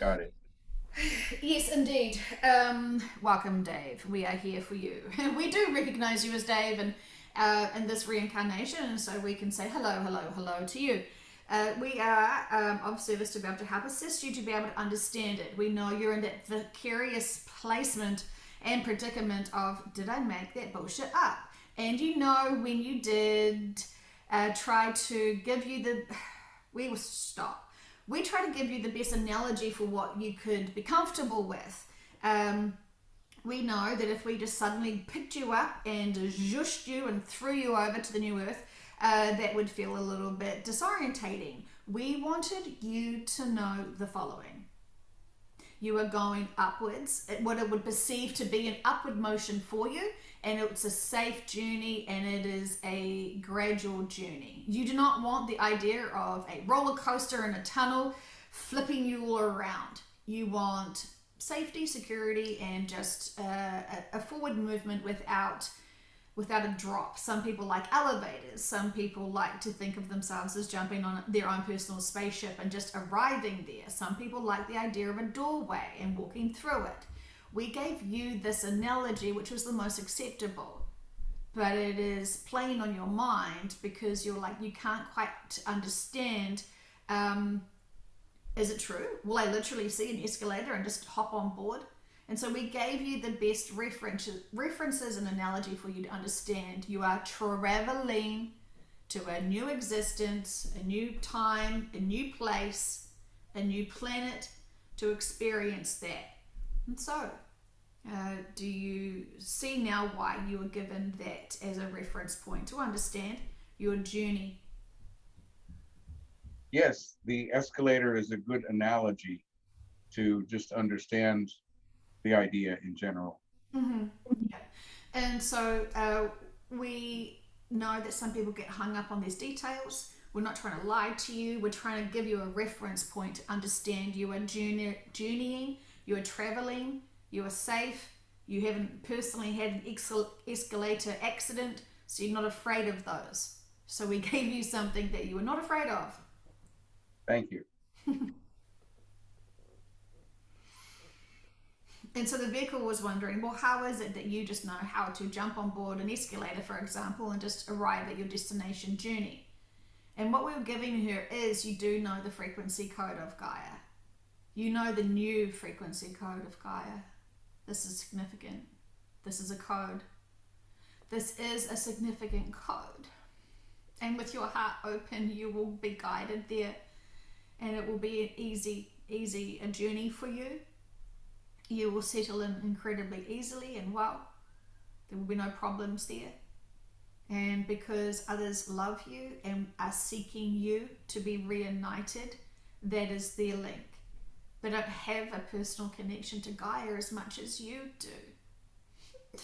Got it. Yes, indeed. Welcome, Dave. We are here for you. We do recognize you as Dave and in this reincarnation, so we can say hello, hello, hello to you. We are of service to be able to help assist you to be able to understand it. We know you're in that vicarious placement and predicament of, did I make that bullshit up? And you know when you did try to give you the. We will stop. We try to give you the best analogy for what you could be comfortable with. Um, we know that if we just suddenly picked you up and zhushed you and threw you over to the new earth, that would feel a little bit disorientating. We wanted you to know the following. You are going upwards, what it would perceive to be an upward motion for you, and it's a safe journey and it is a gradual journey. You do not want the idea of a roller coaster in a tunnel flipping you all around. You want safety, security, and just a forward movement without a drop. Some people like elevators. Some people like to think of themselves as jumping on their own personal spaceship and just arriving there. Some people like the idea of a doorway and walking through it. We gave you this analogy, which was the most acceptable, but it is playing on your mind because you're like, you can't quite understand. Is it true? Will I literally see an escalator and just hop on board? And so we gave you the best references and analogy for you to understand. You are traveling to a new existence, a new time, a new place, a new planet to experience that. And so, do you see now why you were given that as a reference point to understand your journey? Yes, the escalator is a good analogy to just understand the idea in general. Mm-hmm. Yeah. And so we know that some people get hung up on these details. We're not trying to lie to you. We're trying to give you a reference point to understand you are journeying, you are traveling, you are safe, you haven't personally had an escalator accident, so you're not afraid of those. So we gave you something that you were not afraid of. Thank you. And so the vehicle was wondering, well, how is it that you just know how to jump on board an escalator, for example, and just arrive at your destination journey? And what we were giving her is you do know the frequency code of Gaia. You know the new frequency code of Gaia. This is significant. This is a code. This is a significant code. And with your heart open, you will be guided there. And it will be an easy a journey for you. You will settle in incredibly easily and well. There will be no problems there. And because others love you and are seeking you to be reunited, that is their link. They don't have a personal connection to Gaia as much as you do.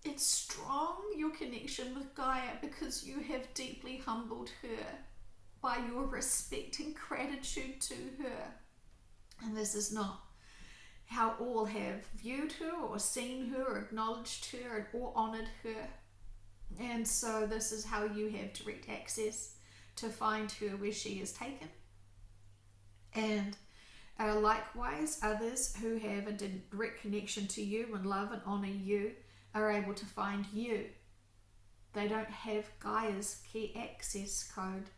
It's strong, your connection with Gaia, because you have deeply humbled her by your respect and gratitude to her. And this is not how all have viewed her or seen her or acknowledged her or honoured her. And so this is how you have direct access to find her where she is taken. And likewise, others who have a direct connection to you and love and honour you are able to find you. They don't have Gaia's key access code.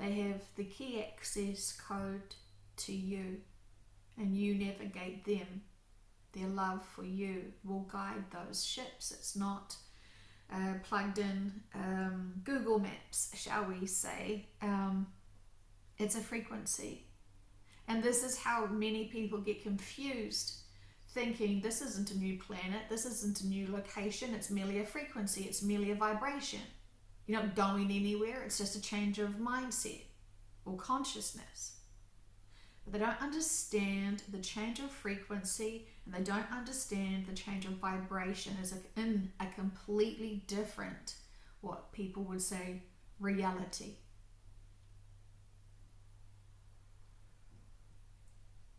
They have the key access code to you. And you navigate them. Their love for you will guide those ships. It's not plugged in Google Maps, shall we say. It's a frequency. And this is how many people get confused, thinking this isn't a new planet, this isn't a new location, it's merely a frequency, it's merely a vibration. You're not going anywhere, it's just a change of mindset or consciousness. But they don't understand the change of frequency and they don't understand the change of vibration as in a completely different, what people would say, reality.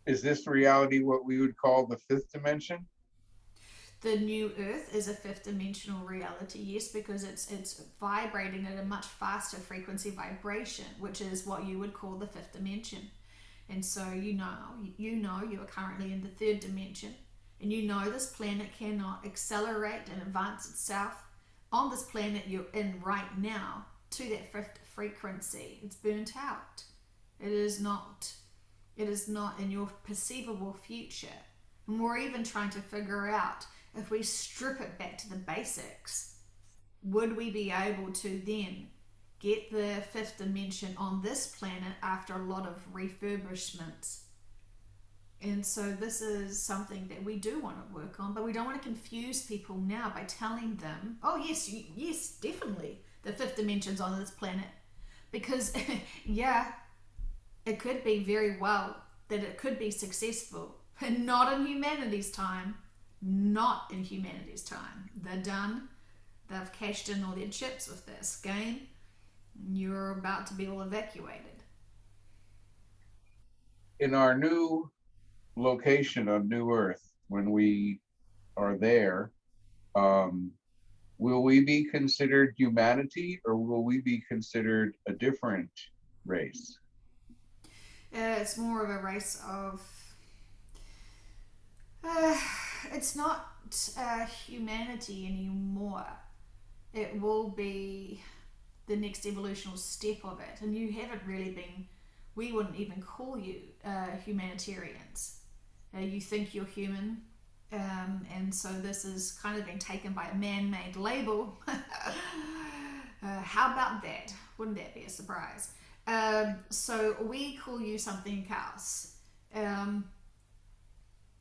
Is this reality what we would call the fifth dimension? The new earth is a fifth dimensional reality, yes, because it's vibrating at a much faster frequency vibration, which is what you would call the fifth dimension. And so you are currently in the third dimension, and you know this planet cannot accelerate and advance itself on this planet you're in right now to that fifth frequency. It's burnt out. It is not. It is not in your perceivable future. And we're even trying to figure out, if we strip it back to the basics, would we be able to then get the fifth dimension on this planet after a lot of refurbishments? And so this is something that we do want to work on, but we don't want to confuse people now by telling them, oh yes, yes, definitely the fifth dimension's on this planet. Because yeah, it could be very well that it could be successful, but not in humanity's time. Not in humanity's time. They're done. They've cashed in all their chips with this game. You're about to be all evacuated. In our new location on New Earth, when we are there, um, will we be considered humanity, or will we be considered a different race? It's more of a race of. Uh, it's not humanity anymore. It will be the next evolutional step of it, and you haven't really been. We wouldn't even call you humanitarians. You think you're human, and so this has kind of been taken by a man-made label. How about that? Wouldn't that be a surprise? So we call you something else.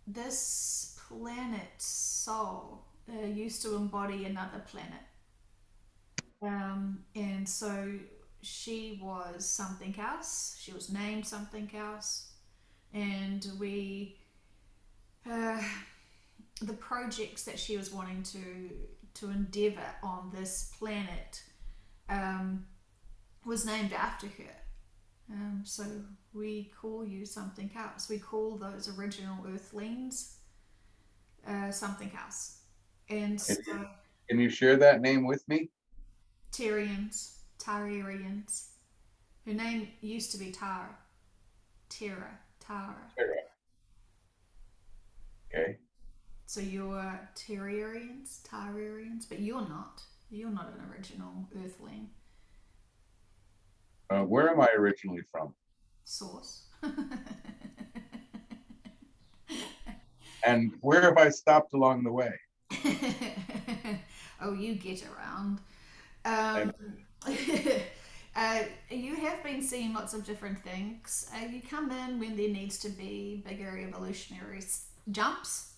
This planet soul used to embody another planet, and so she was something else. She was named something else, and uh, the projects that she was wanting to endeavor on this planet was named after her. So we call you something else. We call those original Earthlings something else. And so Can you share that name with me? Tararians. Her name used to be Tara. Tara. Sure. Okay. So you're Tararians, but you're not. You're not an original Earthling. Where am I originally from? Source. And where have I stopped along the way? Oh, you get around. And Um, you have been seeing lots of different things. You come in when there needs to be bigger evolutionary jumps.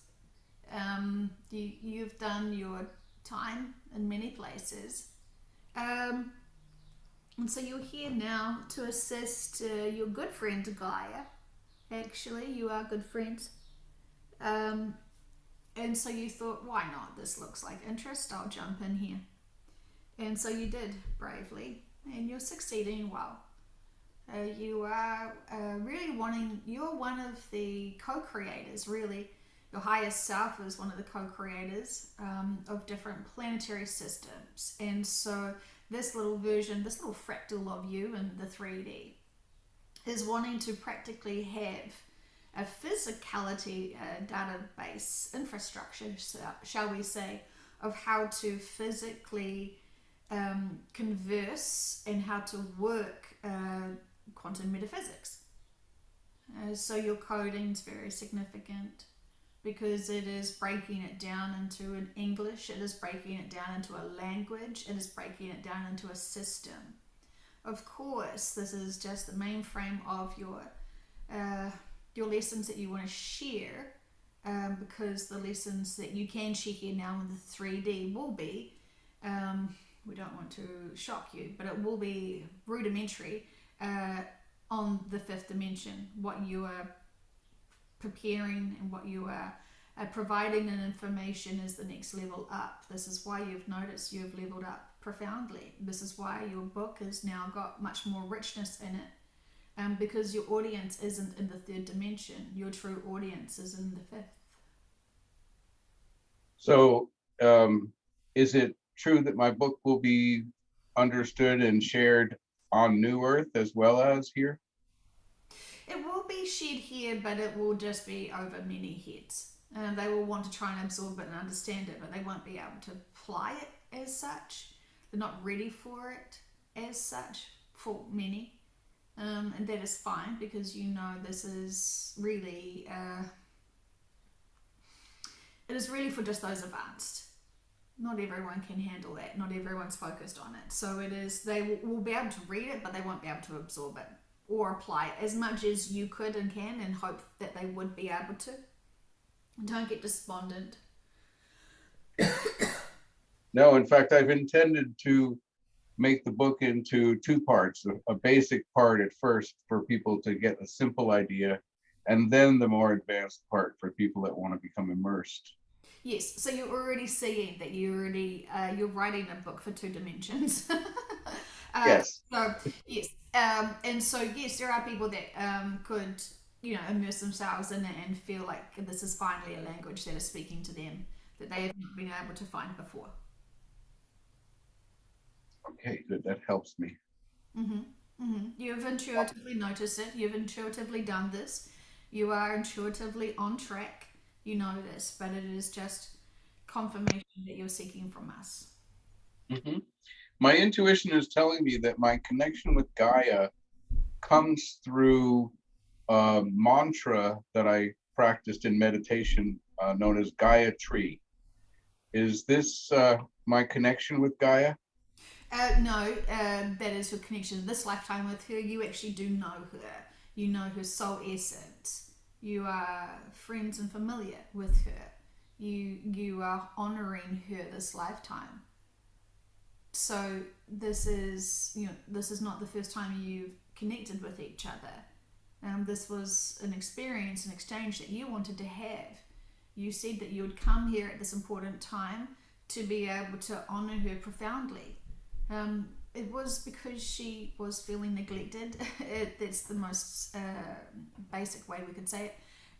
You've done your time in many places. Um, and so you're here now to assist your good friend Gaia. Actually, you are good friends. Um, and so you thought, why not? This looks like interest. I'll jump in here. And so you did bravely, and you're succeeding well. You are really wanting, you're one of the co creators, really. Your highest self is one of the co creators of different planetary systems. And so this little version, this little fractal of you in the 3D is wanting to practically have a physicality database infrastructure, shall we say, of how to physically converse and how to work quantum metaphysics. So your coding is very significant because it is breaking it down into an English, it is breaking it down into a language, it is breaking it down into a system. Of course, this is just the mainframe of your lessons that you want to share, because the lessons that you can share here now in the 3D will be, we don't want to shock you, but it will be rudimentary on the fifth dimension. What you are preparing and what you are providing in information is the next level up. This is why you've noticed you've leveled up profoundly. This is why your book has now got much more richness in it, because your audience isn't in the third dimension. Your true audience is in the fifth. so, is it true that my book will be understood and shared on New Earth as well as here? It will be shed here, but it will just be over many heads. They will want to try and absorb it and understand it, but they won't be able to apply it as such. They're not ready for it as such for many. And that is fine because you know this is really, it is really for just those advanced. Not everyone can handle that. Not everyone's focused on it. So it is, they will be able to read it, but they won't be able to absorb it or apply it as much as you could and can, and hope that they would be able to. Don't get despondent. No, in fact, I've intended to make the book into two parts, a basic part at first for people to get a simple idea, and then the more advanced part for people that want to become immersed. Yes, so you're already seeing that you're writing a book for two dimensions. uh, Yes. so yes, and so yes, there are people that could immerse themselves in it and feel like this is finally a language that is speaking to them that they have not been able to find before. Okay, good. That helps me. Hmm. Hmm. You've intuitively noticed it. You've intuitively done this. You are intuitively on track. You know this, but it is just confirmation that you're seeking from us. Mhm. My intuition is telling me that my connection with Gaia comes through a mantra that I practiced in meditation, known as Gaia Tree. Is this my connection with Gaia? No, that is your connection this lifetime with her. You actually do know her. You know her soul essence. You are friends and familiar with her. You are honoring her this lifetime. So this is not the first time you've connected with each other. This was an experience, an exchange that you wanted to have. You said that you would come here at this important time to be able to honor her profoundly. It was because she was feeling neglected. That's the most basic way we could say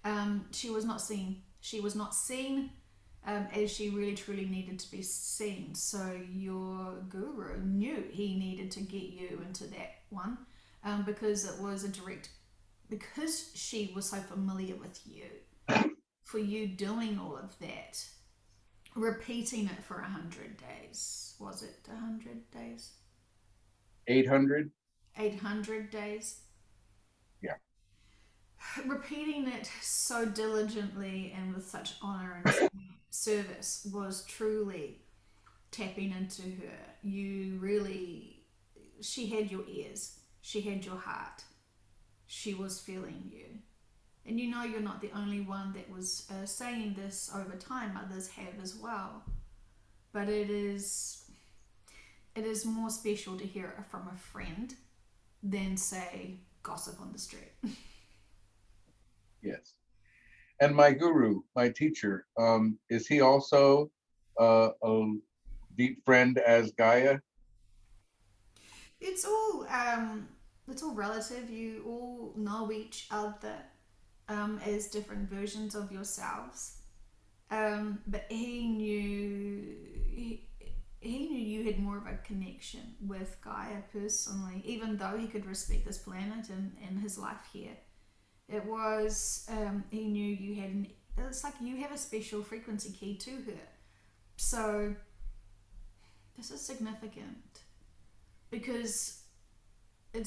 it. She was not seen. She was not seen as she really truly needed to be seen. So your guru knew he needed to get you into that one because it was a direct, because she was so familiar with you, for you doing all of that, repeating it for 100 days. Was it 100 days? 800? 800 days? Yeah. Repeating it so diligently and with such honor and service was truly tapping into her. You really, she had your ears, she had your heart, she was feeling you. And you know you're not the only one that was saying this over time, others have as well. But it is more special to hear it from a friend than say gossip on the street. Yes. And my guru, my teacher, is he also a deep friend as Gaia? It's all it's all relative. You all know each other as different versions of yourselves. But he knew you had more of a connection with Gaia personally, even though he could respect this planet and his life here. It was he knew you had it's like you have a special frequency key to her. So this is significant because it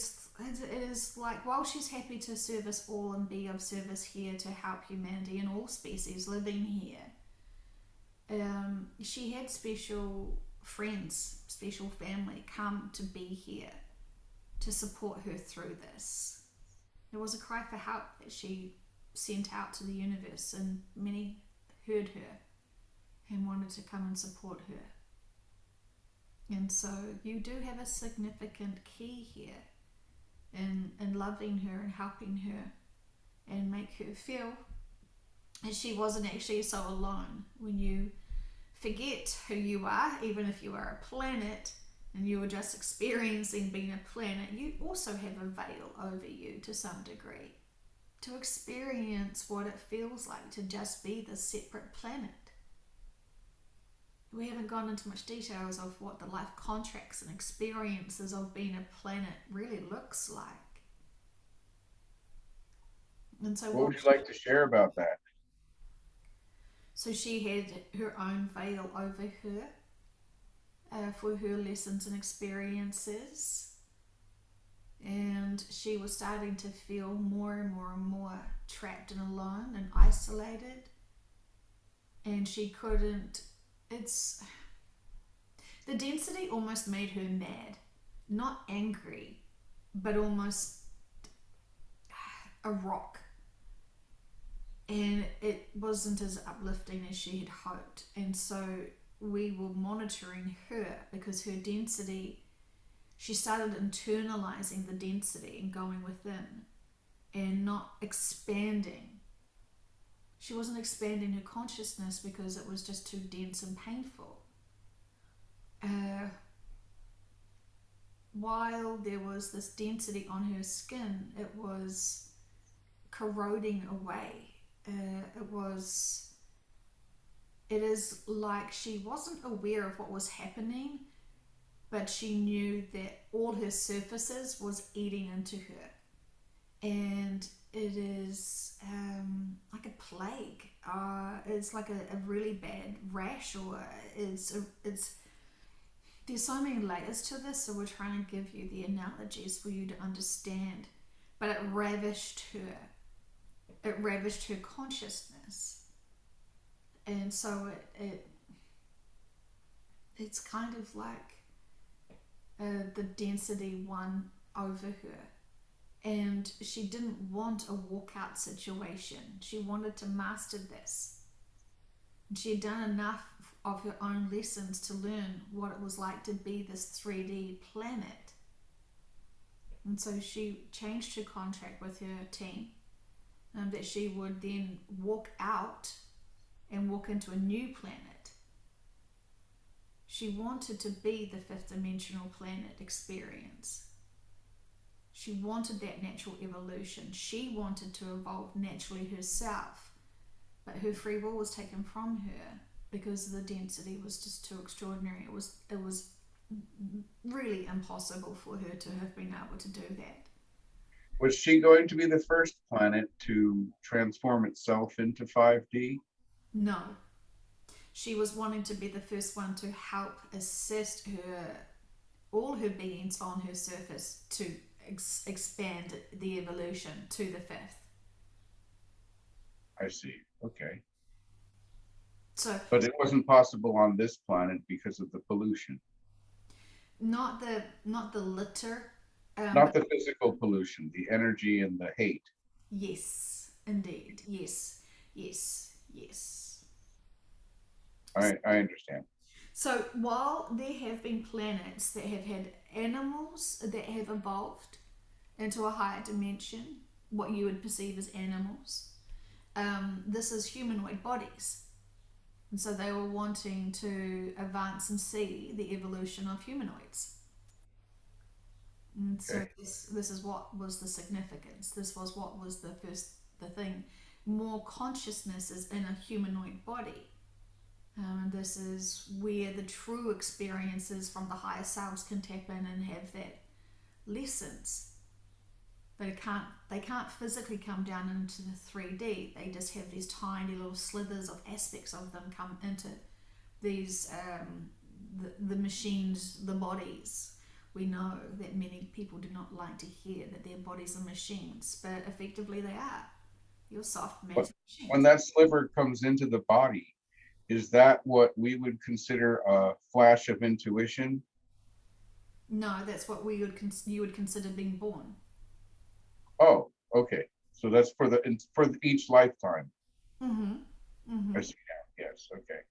is like while she's happy to serve us all and be of service here to help humanity and all species living here, she had special friends, special family come to be here to support her through this. There was a cry for help that she sent out to the universe, and many heard her and wanted to come and support her. And so you do have a significant key here in loving her and helping her and make her feel that she wasn't actually so alone. When you forget who you are, even if you are a planet and you were just experiencing being a planet, you also have a veil over you to some degree to experience what it feels like to just be this separate planet. We haven't gone into much details of what the life contracts and experiences of being a planet really looks like. And so What what would you like to share about that? so she had her own veil over her for her lessons and experiences, and she was starting to feel more and more and more trapped and alone and isolated, and she couldn't. It's the density almost made her mad, not angry, but almost a rock, and it wasn't as uplifting as she had hoped. And so we were monitoring her because her density, she started internalizing the density and going within and not expanding. She wasn't expanding her consciousness because it was just too dense and painful. Uh, while there was this density on her skin, it was corroding away. It was. It is like she wasn't aware of what was happening, but she knew that all her surfaces was eating into her, and it is like a plague. It's like a really bad rash, or it's there's so many layers to this, so we're trying to give you the analogies for you to understand. But it ravished her. It ravished her consciousness, and so it's kind of like the density won over her, and she didn't want a walkout situation. She wanted to master this. And she had done enough of her own lessons to learn what it was like to be this 3D planet. And so she changed her contract with her team, that she would then walk out and walk into a new planet. She wanted to be the fifth dimensional planet experience. She wanted that natural evolution. She wanted to evolve naturally herself, but her free will was taken from her because the density was just too extraordinary. It was really impossible for her to have been able to do that. Was she going to be the first planet to transform itself into 5D? No, she was wanting to be the first one to help assist her, all her beings on her surface, to expand the evolution to the fifth. I see. Okay. So But it wasn't possible on this planet because of the pollution. not the litter, Not but the physical pollution, the energy and the hate. yes, indeed, yes, yes, yes. I understand. So while there have been planets that have had animals that have evolved into a higher dimension, what you would perceive as animals, this is humanoid bodies. And so they were wanting to advance and see the evolution of humanoids. And so Okay. this is what was the significance. This was what was the thing. More consciousness is in a humanoid body. And this is where the true experiences from the higher selves can tap in and have that lessons. They can't physically come down into the 3D. They just have these tiny little slithers of aspects of them come into these the machines, the bodies. We know that many people do not like to hear that their bodies are machines, but effectively they are. Your soft But matter when machines. that sliver comes into the body, is that what we would consider a flash of intuition? No, that's what you would consider being born. Oh, okay. So that's for each lifetime. Mm-hmm. I Mm-hmm. see now. Yes. Okay.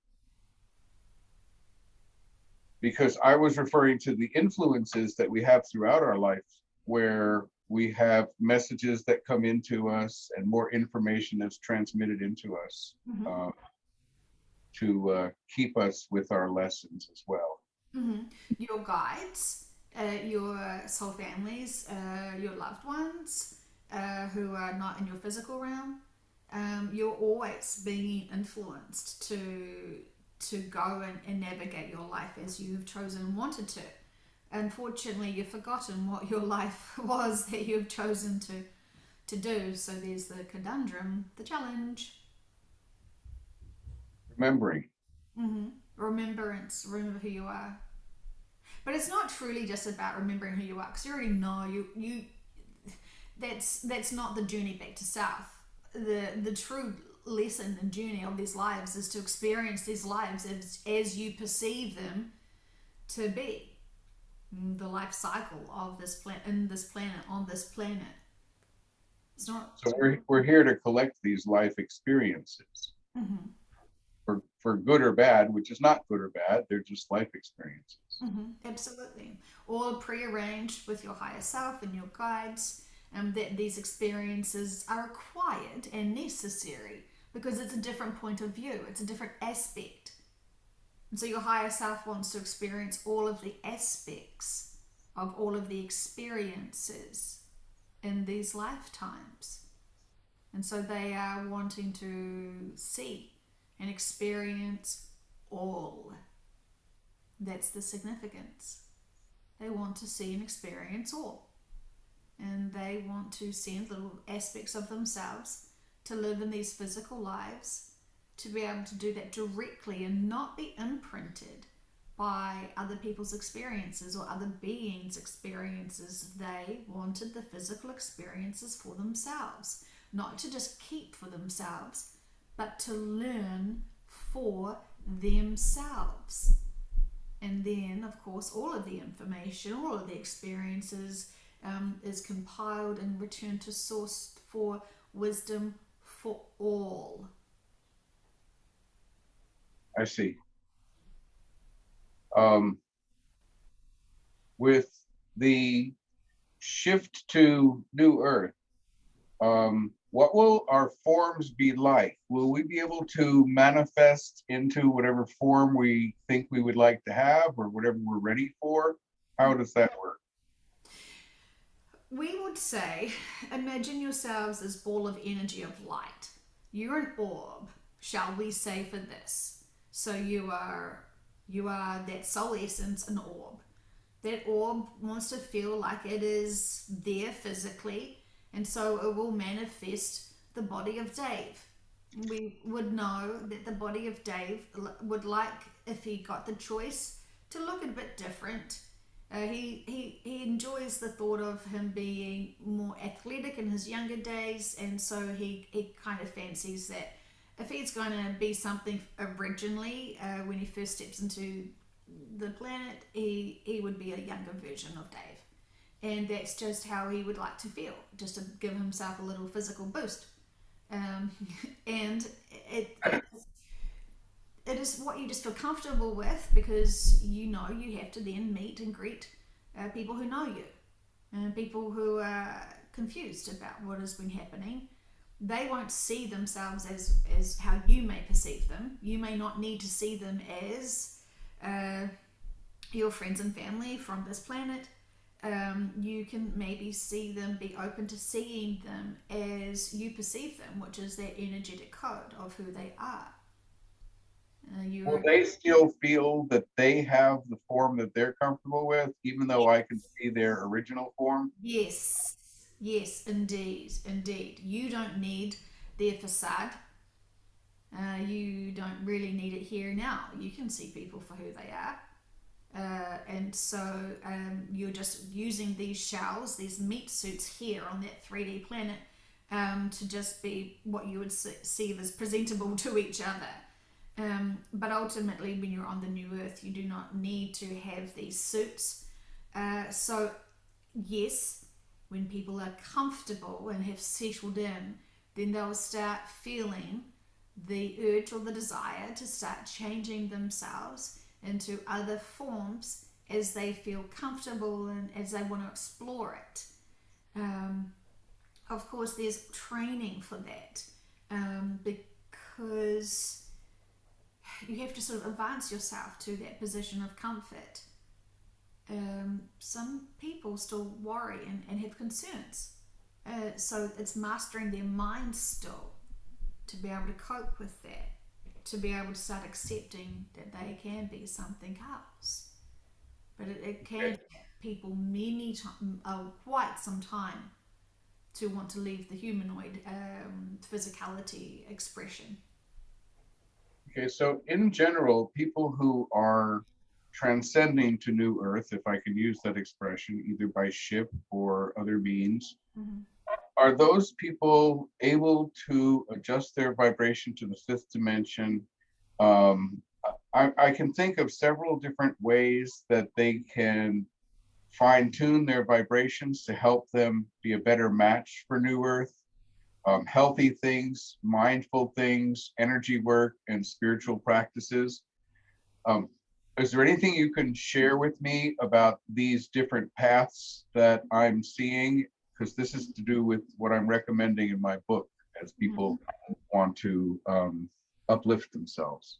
Because I was referring to the influences that we have throughout our life, where we have messages that come into us and more information that's transmitted into us Mm-hmm. uh, to keep us with our lessons as well. Mm-hmm. Your guides, your soul families, your loved ones who are not in your physical realm, you're always being influenced to go and navigate your life as you have chosen and wanted to. Unfortunately, you've forgotten what your life was that you've chosen to do. So there's the conundrum, the challenge. Remembering. Remembrance, remember who you are. But it's not truly just about remembering who you are, because you already know you that's not the journey back to self. The true lesson and journey of these lives is to experience these lives as you perceive them to be. The life cycle of this planet, in this planet, on this planet. It's not. So we're here to collect these life experiences for good or bad, which is not good or bad. They're just life experiences. Absolutely. All prearranged with your higher self and your guides, that these experiences are required and necessary because it's a different point of view, it's a different aspect. And so your higher self wants to experience all of the aspects of all of the experiences in these lifetimes. And so they are wanting to see and experience all. That's the significance. They want to see and experience all. And they want to send little aspects of themselves to live in these physical lives, to be able to do that directly and not be imprinted by other people's experiences or other beings' experiences. They wanted the physical experiences for themselves, not to just keep for themselves, but to learn for themselves. And then, of course, all of the information, all of the experiences is compiled and returned to source for wisdom for all. I see. Um, with the shift to New Earth, what will our forms be like? Will we be able to manifest into whatever form we think we would like to have or whatever we're ready for? How does that work? We would say, imagine yourselves as ball of energy of light. You're an orb, shall we say, for this. So you are that soul essence, an orb. That orb wants to feel like it is there physically, and so it will manifest the body of Dave. We would know that the body of Dave would like, if he got the choice, to look a bit different. He enjoys the thought of him being more athletic in his younger days, and so he kind of fancies that if he's going to be something originally when he first steps into the planet, he would be a younger version of Dave. And that's just how he would like to feel, just to give himself a little physical boost. Um, and it is what you just feel comfortable with, because you know you have to then meet and greet people who know you, and people who are confused about what has been happening. They won't see themselves as how you may perceive them. You may not need to see them as your friends and family from this planet. You can maybe see them, be open to seeing them as you perceive them, which is their energetic code of who they are. Will they still feel that they have the form that they're comfortable with, even though I can see their original form? Yes, yes, indeed, indeed. You don't need their facade. You don't really need it here now. You can see people for who they are. And so you're just using these shells, these meat suits here on that 3D planet, to just be what you would see as presentable to each other. But ultimately, when you're on the new earth, you do not need to have these suits. So, yes, when people are comfortable and have settled in, then they'll start feeling the urge or the desire to start changing themselves into other forms as they feel comfortable and as they want to explore it. Um, of course, there's training for that, because you have to sort of advance yourself to that position of comfort. Some people still worry and have concerns. So it's mastering their mind still to be able to cope with that, to be able to start accepting that they can be something else. But it can take people quite some time to want to leave the humanoid physicality expression. Okay, so in general, people who are transcending to New Earth, if I can use that expression, either by ship or other means, Mm-hmm. are those people able to adjust their vibration to the fifth dimension? Um, I can think of several different ways that they can fine tune their vibrations to help them be a better match for New Earth. Healthy things, mindful things, energy work, and spiritual practices. Um, is there anything you can share with me about these different paths that I'm seeing? Because this is to do with what I'm recommending in my book as Mm-hmm. people want to uplift themselves.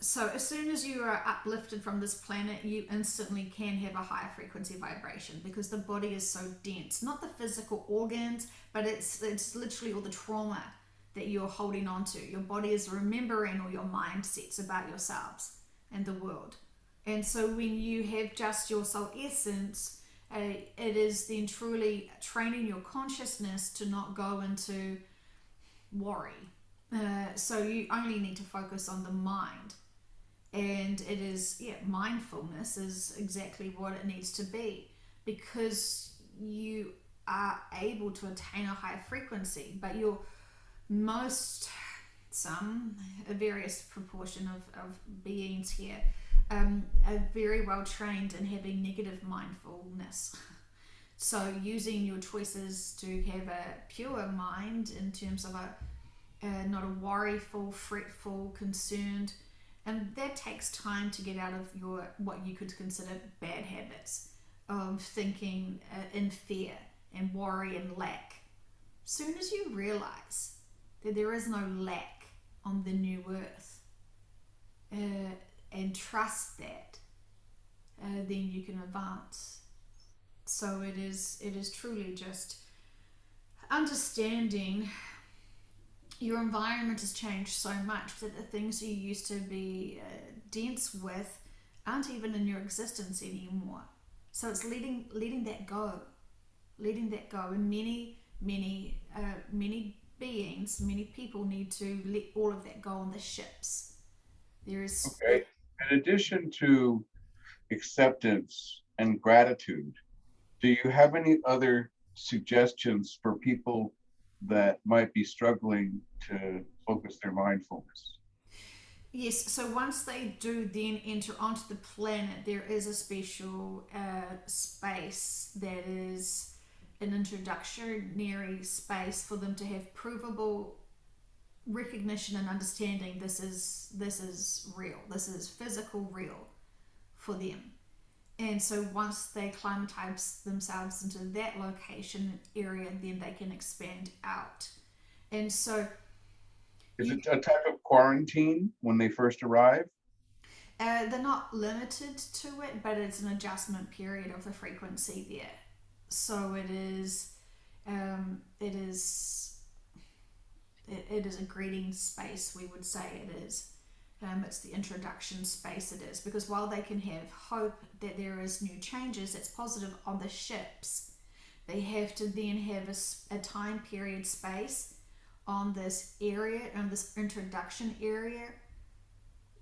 So as soon as you are uplifted from this planet, you instantly can have a higher frequency vibration because the body is so dense. Not the physical organs, but it's literally all the trauma that you're holding on to. Your body is remembering all your mindsets about yourselves and the world. And so when you have just your soul essence, it is then truly training your consciousness to not go into worry. So you only need to focus on the mind, and it is, yeah, mindfulness is exactly what it needs to be, because you are able to attain a higher frequency, but you're most some a various proportion of beings here are very well trained in having negative mindfulness. So using your choices to have a pure mind in terms of not a worryful, fretful, concerned, and that takes time to get out of your what you could consider bad habits of thinking in fear and worry and lack. Soon as you realize that there is no lack on the new earth, and trust that, then you can advance. So it is truly just understanding your environment has changed so much that the things you used to be dense with aren't even in your existence anymore. So it's letting that go, and many beings, many people need to let all of that go on the ships. There is Okay. In addition to acceptance and gratitude, do you have any other suggestions for people that might be struggling to focus their mindfulness? Yes, so once they do then enter onto the planet, there is a special space that is an introductionary space for them to have provable recognition and understanding. This is real. This is physical real for them. And so once they climatize themselves into that location area, then they can expand out. And so Is you it a type of quarantine when they first arrive? they're not limited to it, but it's an adjustment period of the frequency there. So it is it is a greeting space. We would say it is. It's the introduction space. It is because while they can have hope that there is new changes, that's positive on the ships. They have to then have a time period space on this area, on this introduction area,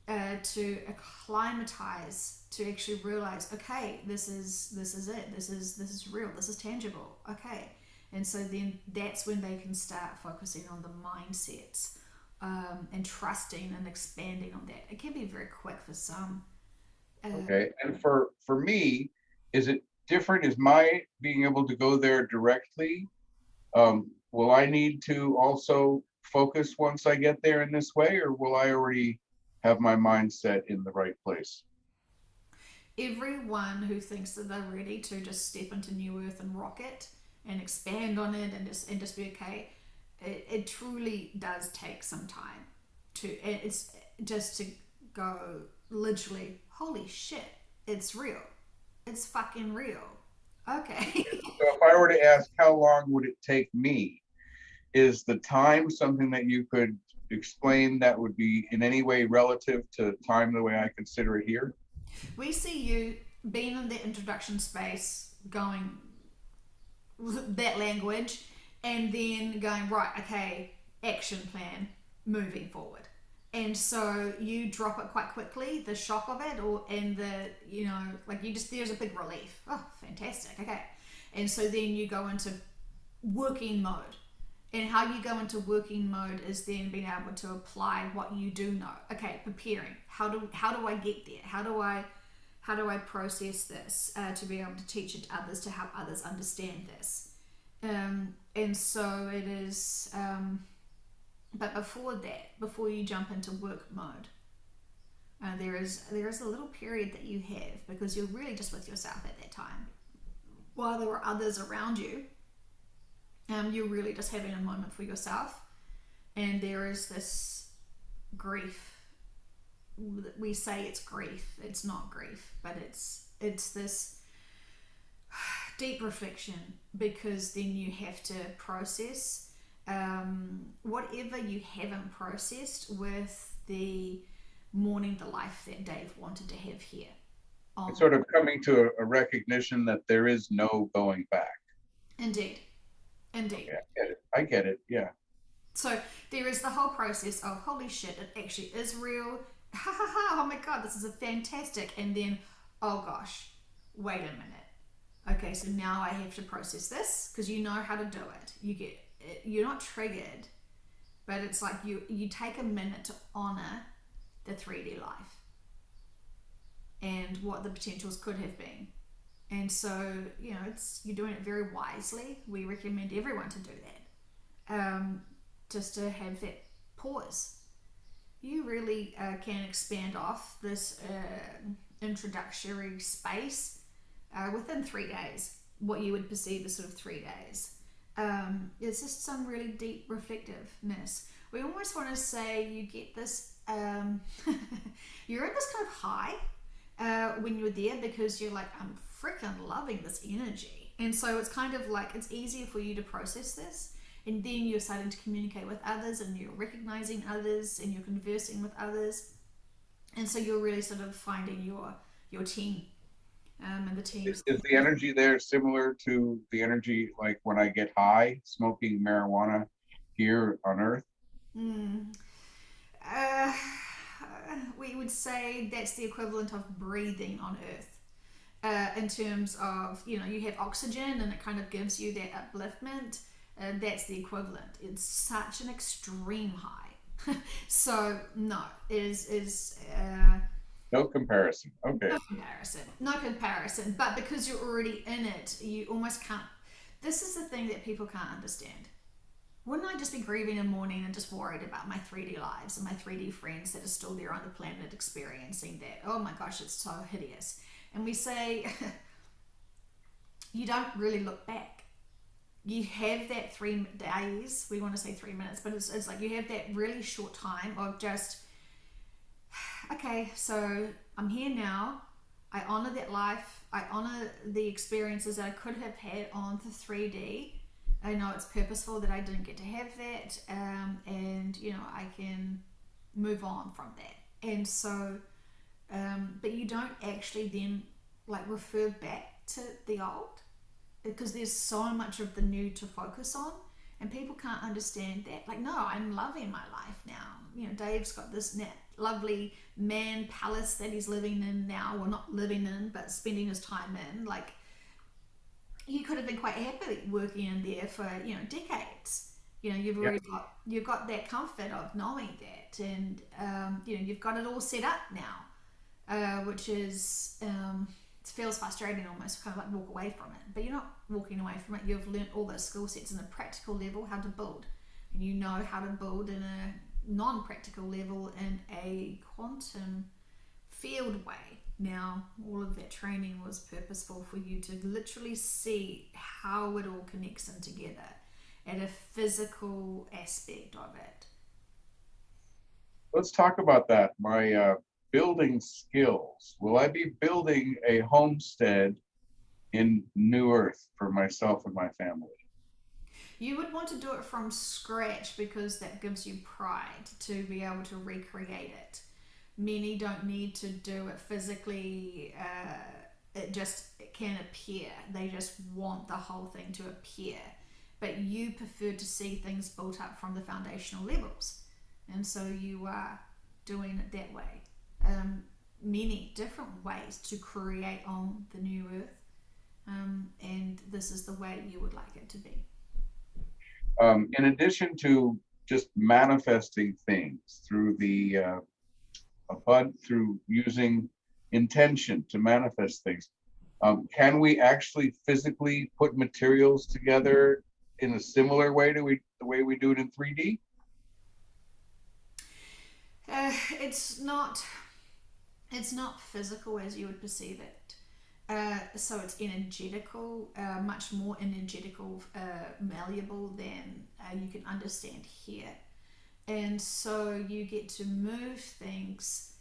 to acclimatize, to actually realize, okay, this is it, this is real, this is tangible, okay. And so then that's when they can start focusing on the mindsets, and trusting and expanding on that. It can be very quick for some. Okay. And for me, is it different? Is my being able to go there directly? Will I need to also focus once I get there in this way, or will I already have my mindset in the right place? Everyone who thinks that they're ready to just step into New Earth and rock it and expand on it and just be okay, it truly does take some time to. It's just to go literally. Holy shit! It's real. It's fucking real. Okay. So if I were to ask how long would it take me, is the time something that you could explain that would be in any way relative to time the way I consider it here? We see you being in the introduction space, going that language, and then going, right, okay, action plan moving forward. And so you drop it quite quickly, the shock of it, or and the like you just there's a big relief. Oh, fantastic. Okay. And so then you go into working mode. And how you go into working mode is then being able to apply what you do know. Okay, preparing. How do I get there? How do I process this to be able to teach it to others, to help others understand this? And so it is. But before that, before you jump into work mode, there is a little period that you have, because you're really just with yourself at that time. While there are others around you, you're really just having a moment for yourself, and there is this grief. We say it's grief. It's not grief, but it's this deep reflection, because then you have to process whatever you haven't processed with the mourning the life that Dave wanted to have here. It's sort of coming to a recognition that there is no going back. Indeed. Yeah, I get it. Yeah. So there is the whole process of, holy shit, it actually is real. Ha ha ha, oh my god, this is a fantastic. And then, oh gosh, wait a minute. Okay, so now I have to process this, because you know how to do it. You're not triggered, but it's like you take a minute to honor the 3D life and what the potentials could have been. And so, you're doing it very wisely. We recommend everyone to do that. Just to have that pause. You really can expand off this introductory space within 3 days, what you would perceive as sort of 3 days. It's just some really deep reflectiveness. We almost want to say you get this, you're in this kind of high when you're there, because you're like, I'm freaking loving this energy. And so it's kind of like, it's easier for you to process this. And then you're starting to communicate with others, and you're recognizing others, and you're conversing with others. And so you're really sort of finding your team. And the teams. Is the energy there similar to the energy like when I get high smoking marijuana here on Earth? Uh, we would say that's the equivalent of breathing on Earth. In terms of, you have oxygen, and it kind of gives you that upliftment. That's the equivalent. It's such an extreme high. So no, is No comparison. Okay. No comparison. But because you're already in it, you almost can't. This is the thing that people can't understand. Wouldn't I just be grieving in mourning and just worried about my 3D lives and my 3D friends that are still there on the planet experiencing that? Oh my gosh, it's so hideous. And we say, you don't really look back. You have that 3 days, we want to say 3 minutes, but it's like you have that really short time of just, okay, so I'm here now. I honor that life. I honor the experiences that I could have had on the 3D. I know it's purposeful that I didn't get to have that, and I can move on from that. And so, but you don't actually then like refer back to the old, because there's so much of the new to focus on, and people can't understand that. Like, no, I'm loving my life now. Dave's got this lovely man palace that he's living in now, well, not living in, but spending his time in. Like, he could have been quite happy working in there for decades. You've already got that comfort of knowing that, and you've got it all set up now, which is it feels frustrating almost, kind of like walk away from it. But you're not walking away from it. You've learnt all those skill sets in a practical level, how to build, and you know how to build in a non-practical level in a quantum field way. Now, all of that training was purposeful for you to literally see how it all connects in together at a physical aspect of it. Let's talk about that. My building skills. Will I be building a homestead in New Earth for myself and my family? You would want to do it from scratch, because that gives you pride to be able to recreate it. Many don't need to do it physically it can appear. They just want the whole thing to appear. But you prefer to see things built up from the foundational levels. And so you are doing it that way. Many different ways to create on the new earth. And this is the way you would like it to be. In addition to just manifesting things through the through using intention to manifest things, can we actually physically put materials together in a similar way to the way we do it in 3D? It's not. It's not physical as you would perceive it. So it's energetical, much more energetical, malleable than you can understand here. And so you get to move things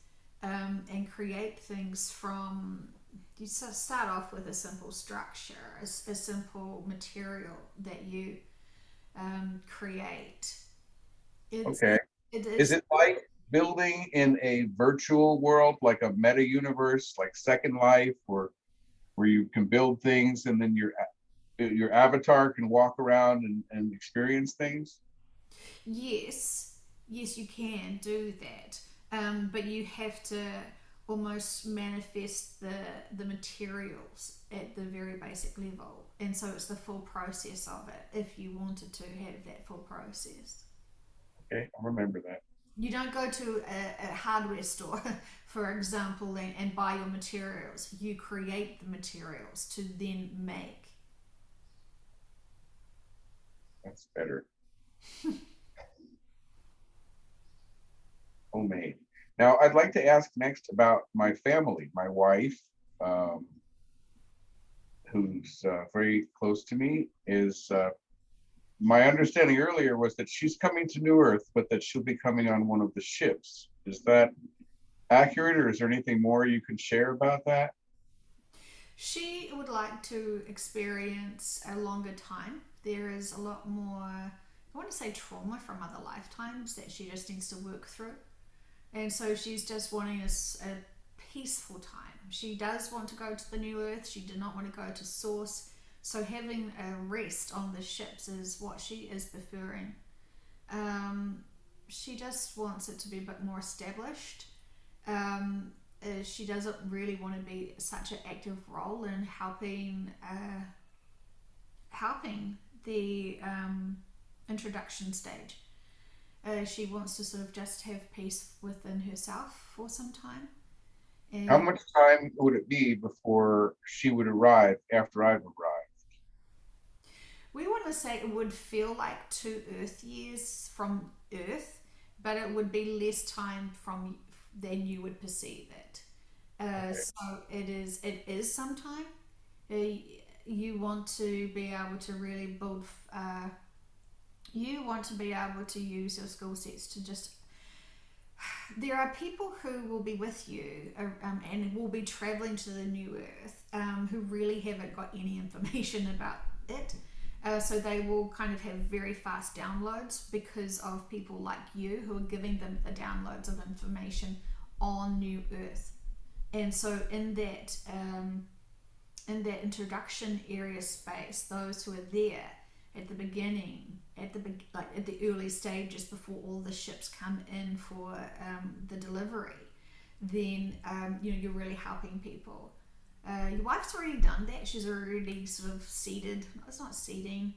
and create things from. You start off with a simple structure, a simple material that you create. It's Okay. it Is is it like building in a virtual world, like a meta universe, like Second Life, or where you can build things and then your avatar can walk around and experience things? Yes, yes, you can do that, but you have to almost manifest the materials at the very basic level, and so it's the full process of it. If you wanted to have that full process, Okay, I'll remember that. you don't go to a hardware store, for example, and buy your materials. You create the materials to then make. That's better. Homemade. Now, I'd like to ask next about my family. My wife, um, who's very close to me, is my understanding earlier was that she's coming to New Earth, but that she'll be coming on one of the ships. Is that accurate, or is there anything more you can share about that? She would like to experience a longer time. There is a lot more, I want to say, trauma from other lifetimes that she just needs to work through. And so she's just wanting a peaceful time. She does want to go to the new earth. She did not want to go to source. So having a rest on the ships is what she is preferring. She just wants it to be a bit more established. She doesn't really want to be such an active role in helping the introduction stage. She wants to sort of just have peace within herself for some time. How And much time would it be before she would arrive after I've arrived? we want to say it would feel like 2 Earth years from Earth, but it would be less time from than you would perceive it. Okay. So it is some time. Uh, you want to be able to really build. You want to be able to use your skill sets to just. There are people who will be with you and will be traveling to the new earth who really haven't got any information about it. So they will kind of have very fast downloads because of people like you who are giving them the downloads of information on New Earth. And so in that introduction area space, those who are there at the beginning, at the early stages before all the ships come in for the delivery, then you're really helping people. Your wife's already done that. She's already sort of seeded. It's not seeding.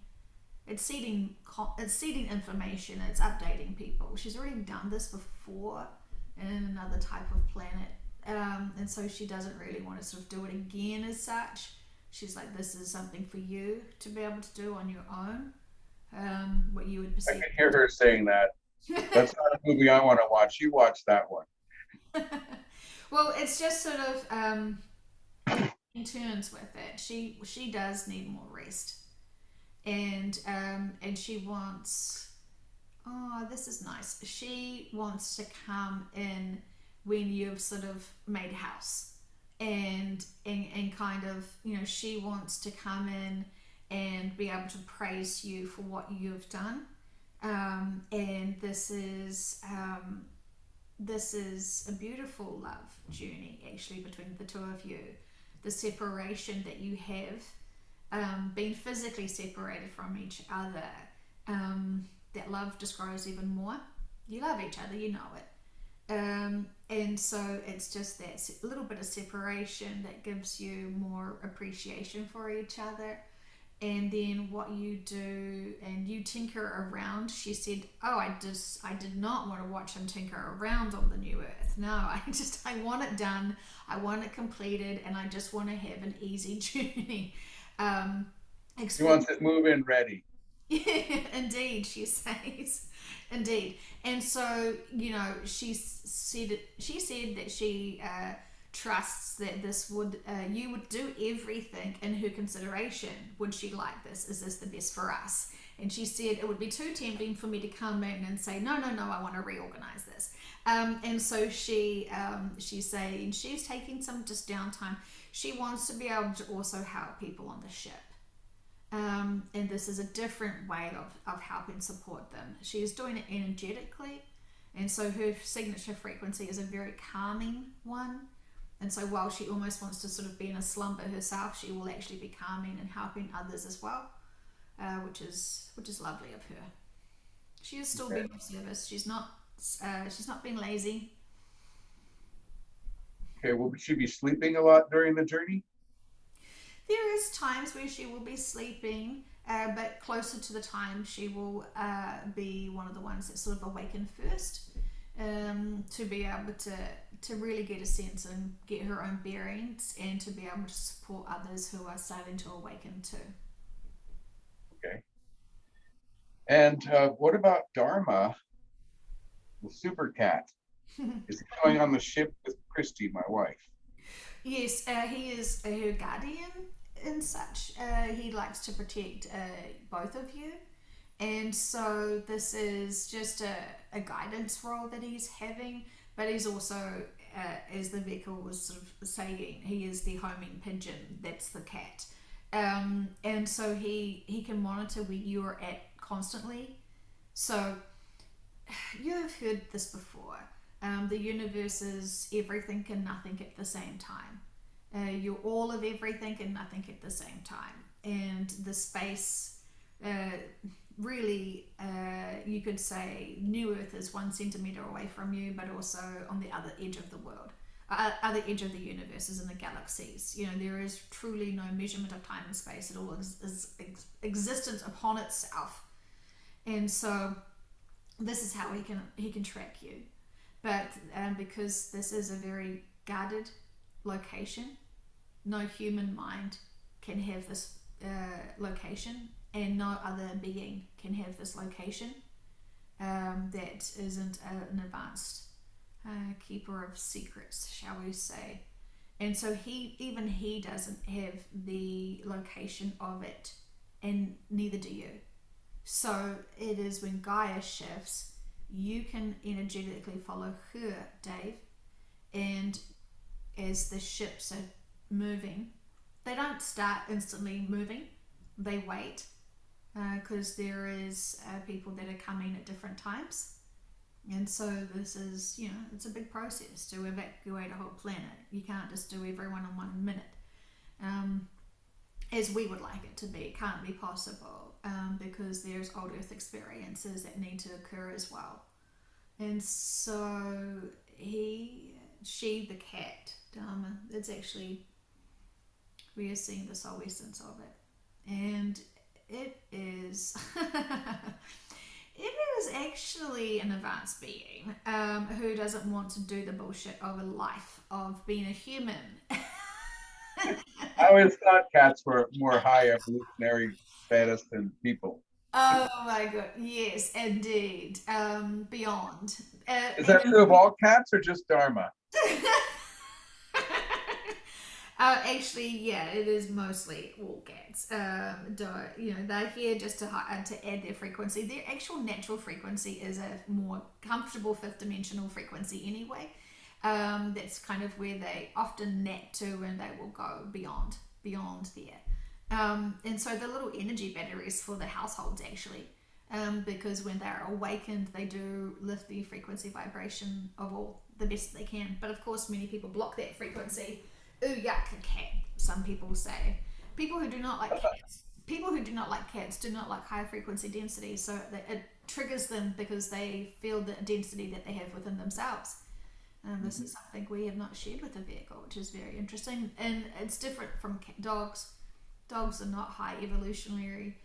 It's seeding. It's seeding information. It's updating people. She's already done this before in another type of planet, and so she doesn't really want to sort of do it again as such. She's like, this is something for you to be able to do on your own. What you would I perceive. can hear her saying that. That's not a movie I want to watch. You watch that one. Well, it's just sort of in turns with it. She does need more rest, and she wants. Oh, this is nice. She wants to come in when you've sort of made house, and kind of she wants to come in and be able to praise you for what you've done. And this is a beautiful love journey actually between the two of you. the separation that you have, being physically separated from each other, that love just grows even more. You love each other, you know it. And so it's just that little bit of separation that gives you more appreciation for each other. And then what you do, and you tinker around. She said, "Oh, I did not want to watch him tinker around on the new earth. No, I want it done. I want it completed, and I just want to have an easy journey." He wants it move-in ready. Indeed, she says. Indeed. And so, she said that she trusts that this would, you would do everything in her consideration. Would she like this? Is this the best for us? And she said it would be too tempting for me to come in and say, no, I want to reorganize this. And so she's saying she's taking some just downtime. She wants to be able to also help people on the ship. And this is a different way of helping support them. She is doing it energetically, and so her signature frequency is a very calming one. And so while she almost wants to sort of be in a slumber herself, she will actually be calming and helping others as well, which is lovely of her. She is still being of service. She's not being lazy. Okay, will she be sleeping a lot during the journey? There is times where she will be sleeping, but closer to the time she will be one of the ones that sort of awaken first, to be able to really get a sense and get her own bearings, and to be able to support others who are starting to awaken too. Okay. And what about Dharma, the super cat? Is he going on the ship with Christy, my wife? Yes, he is her guardian and such. He likes to protect both of you. And so this is just a guidance role that he's having, but he's also, as the vehicle was sort of saying, he is the homing pigeon. That's the cat. And so he can monitor where you're at constantly. So you have heard this before. The universe is everything and nothing at the same time. You're all of everything and nothing at the same time. And the space, really, you could say New Earth is 1 centimeter away from you, but also on the other edge of the world. Other edge of the universe is in the galaxies. There is truly no measurement of time and space. It all is existence upon itself. And so this is how he can track you. But because this is a very guarded location, no human mind can have this location, and no other being can have this location that isn't an advanced keeper of secrets, shall we say. And so he doesn't have the location of it, and neither do you. So it is when Gaia shifts, you can energetically follow her, Dave, and as the ships are moving, they don't start instantly moving. They wait, because there is people that are coming at different times. And so this is, it's a big process to evacuate a whole planet. You can't just do everyone in 1 minute. As we would like it to be. It can't be possible, because there's old Earth experiences that need to occur as well. And so she, the cat, Dharma, it's actually, we are seeing the soul essence of it. And it is, it is actually an advanced being who doesn't want to do the bullshit of a life of being a human. I always thought cats were more high evolutionary status than people. Oh my god, yes, indeed. Beyond. Is that true of all cats or just Dharma? Actually, yeah, it is mostly all cats. They're here just to add their frequency. Their actual natural frequency is a more comfortable fifth dimensional frequency anyway. That's kind of where they often net to, and they will go beyond there. And so the little energy batteries for the households actually, because when they're awakened, they do lift the frequency vibration of all the best they can. But of course, many people block that frequency. Ooh, yuck, a cat. some people say. People who do not like cats, people who do not like cats do not like high frequency density, so it triggers them because they feel the density that they have within themselves. And this is something we have not shared with the vehicle, which is very interesting. And it's different from dogs. Dogs are not high evolutionary.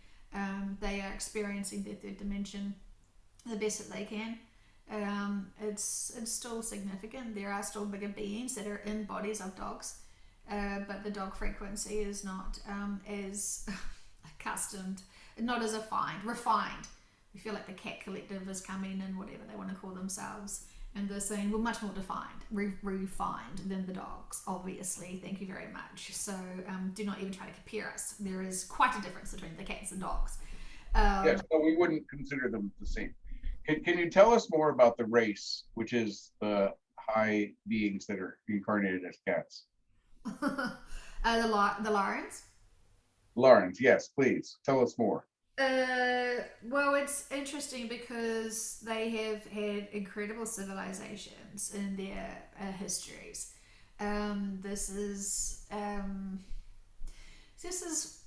They are experiencing their third dimension the best that they can. It's still significant. There are still bigger beings that are in bodies of dogs, but the dog frequency is not as accustomed, not as refined. We feel like the cat collective is coming in, whatever they want to call themselves, and they're saying we're much more defined, refined than the dogs, obviously. Thank you very much. So do not even try to compare us. There is quite a difference between the cats and dogs. Yes, so we wouldn't consider them the same. Can you tell us more about the race, which is the high beings that are incarnated as cats? The lions. Lawrence, yes, please tell us more. Well, it's interesting because they have had incredible civilizations in their histories. This is this is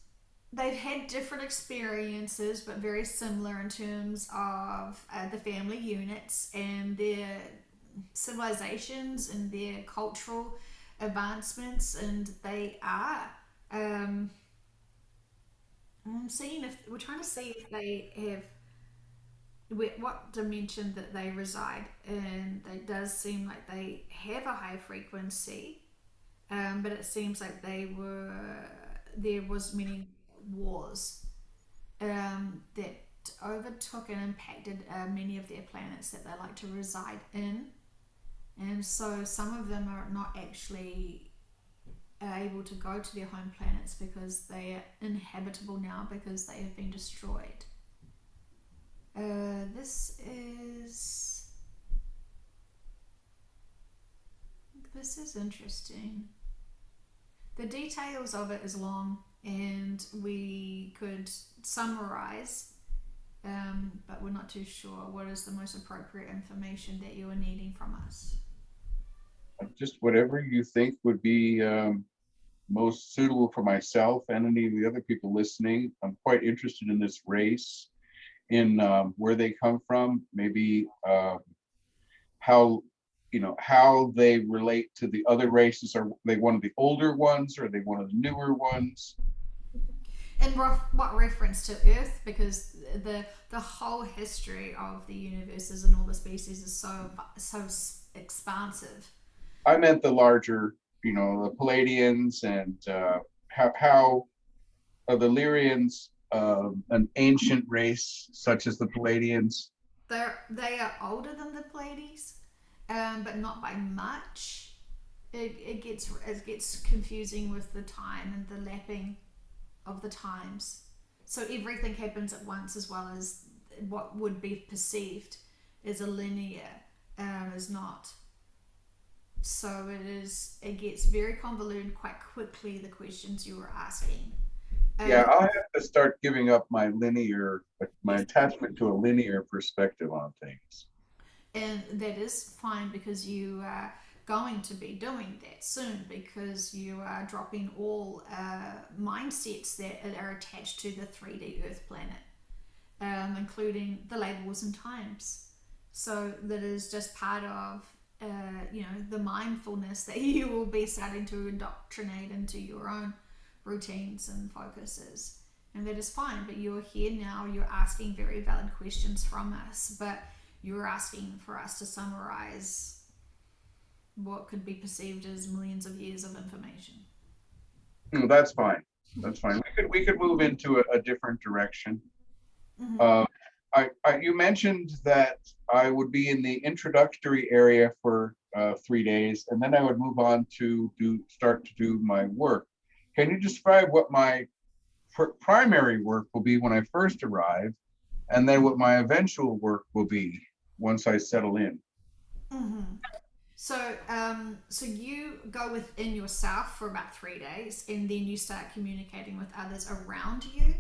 they've had different experiences, but very similar in terms of the family units and their civilizations and their cultural advancements, and they are. Um, I'm seeing if we're trying to see if they have what dimension that they reside in. It does seem like they have a high frequency, but it seems like there was many wars that overtook and impacted many of their planets that they like to reside in, and so some of them are not actually able to go to their home planets because they are inhabitable now because they have been destroyed. This is interesting. The details of it is long, and we could summarize, but we're not too sure what is the most appropriate information that you are needing from us. Just whatever you think would be most suitable for myself and any of the other people listening. I'm quite interested in this race, in where they come from, maybe how how they relate to the other races. Are they one of the older ones, or are they one of the newer ones? In what reference to Earth, because the whole history of the universes and all the species is so expansive. I meant the larger, the Palladians, and how are the Lyrians an ancient race such as the Palladians? They are older than the Pleiades, but not by much. It gets confusing with the time and the lapping of the times. So everything happens at once, as well as what would be perceived as a linear is not. So it gets very convoluted quite quickly, the questions you were asking. Yeah, Um, I'll have to start giving up my attachment to a linear perspective on things. and that is fine because you are going to be doing that soon because you are dropping all mindsets that are attached to the 3D Earth planet, including the labels and times. So that is just part of the mindfulness that you will be starting to indoctrinate into your own routines and focuses. And that is fine, but you're here now, you're asking very valid questions from us, but you're asking for us to summarize what could be perceived as millions of years of information. That's fine. That's fine. We could move into a different direction. Mm-hmm. Uh, you mentioned that I would be in the introductory area for 3 days, and then I would move on to start to do my work. Can you describe what my primary work will be when I first arrive, and then what my eventual work will be once I settle in? Mm-hmm. So you go within yourself for about 3 days, and then you start communicating with others around you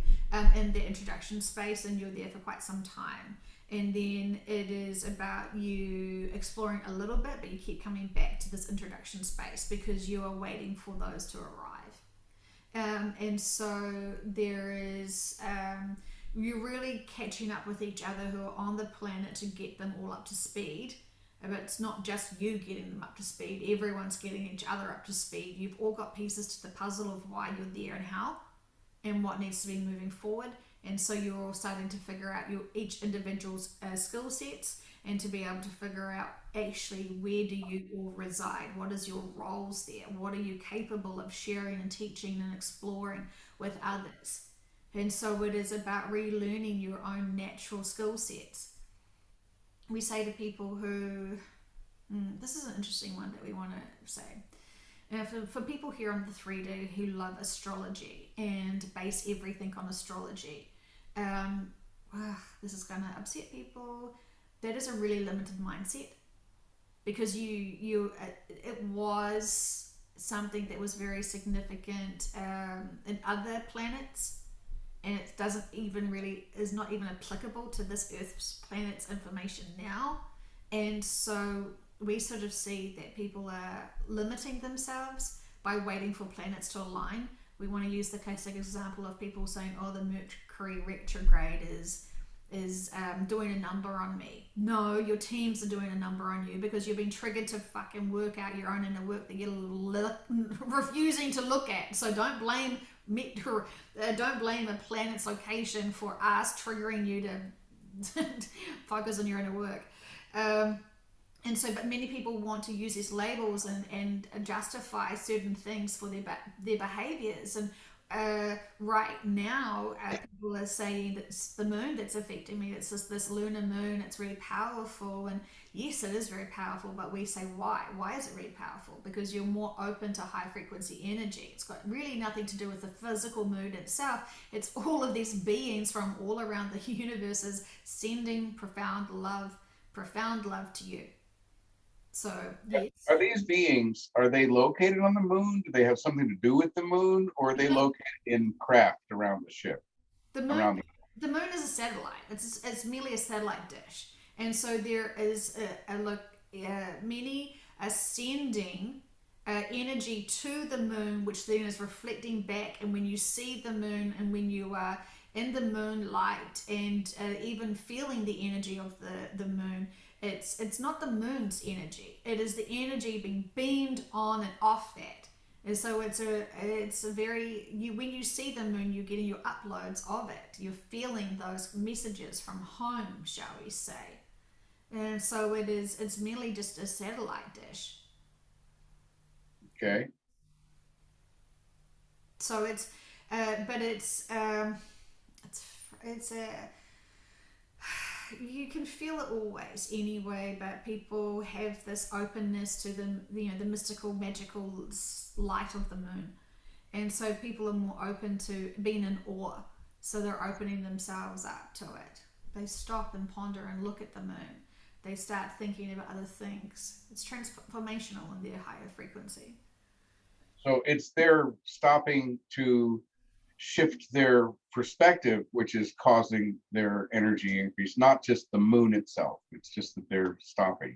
in the introduction space, and you're there for quite some time. And then it is about you exploring a little bit, but you keep coming back to this introduction space because you are waiting for those to arrive. And so there is, you're really catching up with each other who are on the planet to get them all up to speed. But it's not just you getting them up to speed, everyone's getting each other up to speed. You've all got pieces to the puzzle of why you're there and how and what needs to be moving forward. And so you're all starting to figure out your each individual's skill sets, and to be able to figure out actually where do you all reside, what is your roles there, what are you capable of sharing and teaching and exploring with others. And so it is about relearning your own natural skill sets. We say to people who, this is an interesting one that we want to say. For people here on the 3D who love astrology and base everything on astrology, um, this is going to upset people. That is a really limited mindset, because it was something that was very significant in other planets, and it doesn't even really is not even applicable to this Earth's planet's information now. And so we sort of see that people are limiting themselves by waiting for planets to align. We want to use the classic example of people saying, "Oh, the Mercury retrograde is doing a number on me." No, your teams are doing a number on you because you've been triggered to fucking work out your own inner work that you're refusing to look at. So don't blame don't blame a planet's location for us triggering you to focus on your inner work. And so, but many people want to use these labels and justify certain things for their behaviors. And right now, people are saying that it's the moon that's affecting me. It's just this lunar moon. It's really powerful. And yes, it is very powerful. But we say, why? Why is it really powerful? Because you're more open to high frequency energy. It's got really nothing to do with the physical moon itself. It's all of these beings from all around the universe is sending profound love to you. So, yes. Are these beings, are they located on the moon? Do they have something to do with the moon, or are they located in craft around the ship? The moon, Around the moon is a satellite. It's merely a satellite dish, and so there is many ascending energy to the moon, which then is reflecting back. And when you see the moon, and when you are in the moonlight, and even feeling the energy of the moon, it's not the moon's energy. It is the energy being beamed on and off that. And so it's a very when you see the moon, you're getting your uploads of it. You're feeling those messages from home, shall we say? And so it's merely just a satellite dish. Okay. So but it's a you can feel it always anyway, but people have this openness to the mystical, magical light of the moon, and so people are more open to being in awe. So they're opening themselves up to it. They stop and ponder and look at the moon. They start thinking about other things. It's transformational in their higher frequency. So it's their stopping to shift their perspective, which is causing their energy increase, not just the moon itself. It's just that they're stopping.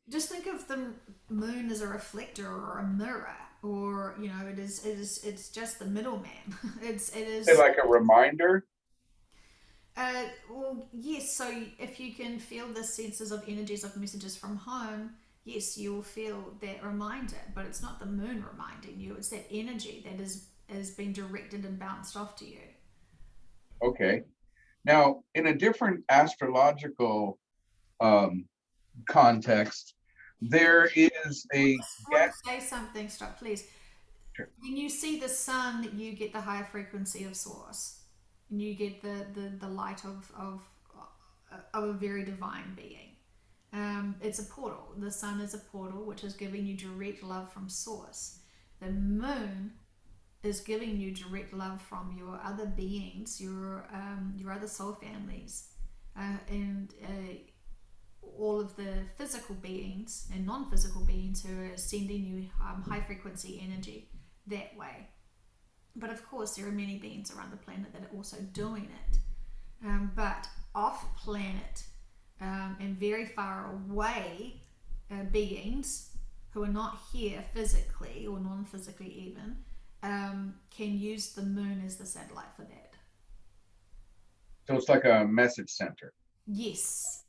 Just think of the moon as a reflector or a mirror, or it's just the middleman. It Say is. like a reminder. Well, yes. So if you can feel the senses of energies of messages from home, yes, you will feel that reminder. But it's not the moon reminding you; it's that energy that is being directed and bounced off to you. Okay. Now, in a different astrological um, context, there is a I want to say something. Stop, please. When you see the sun, you get the higher frequency of source, and you get the light of a very divine being. It's a portal. The sun is a portal, which is giving you direct love from source. The moon is giving you direct love from your other beings, your other soul families, and all of the physical beings and non-physical beings who are sending you high frequency energy that way. But of course, there are many beings around the planet that are also doing it. But off planet and very far away beings who are not here physically or non-physically even, can use the moon as the satellite for that. So it's like a message center. Yes.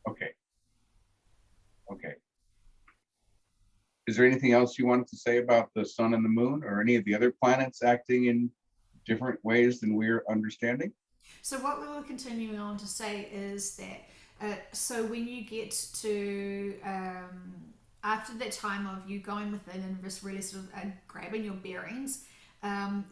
Okay. Okay. Is there anything else you wanted to say about the sun and the moon or any of the other planets acting in different ways than we're understanding? So what we were continuing on to say is that so when you get to after that time of you going within and just really sort of grabbing your bearings,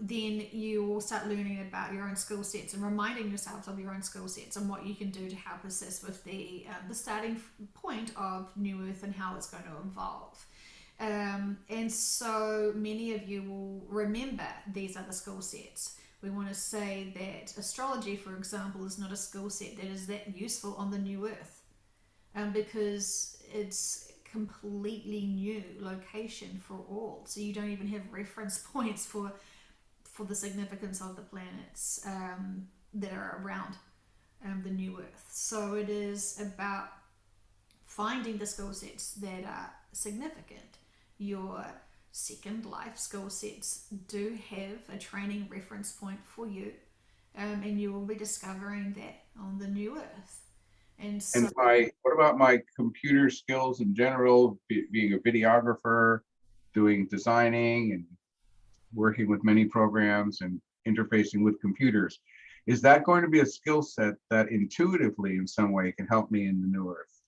then you will start learning about your own skill sets and reminding yourselves of your own skill sets and what you can do to help assist with the starting point of New Earth and how it's going to evolve. And so many of you will remember these other skill sets. We want to say that astrology, for example, is not a skill set that is that useful on the new earth, because it's completely new location for all. So you don't even have reference points for the significance of the planets that are around the new earth. So it is about finding the skill sets that are significant. Your second life skill sets do have a training reference point for you, and you will be discovering that on the new earth. And so, And what about my computer skills in general, being a videographer, doing designing and working with many programs and interfacing with computers? Is that going to be a skill set that intuitively in some way can help me in the new earth?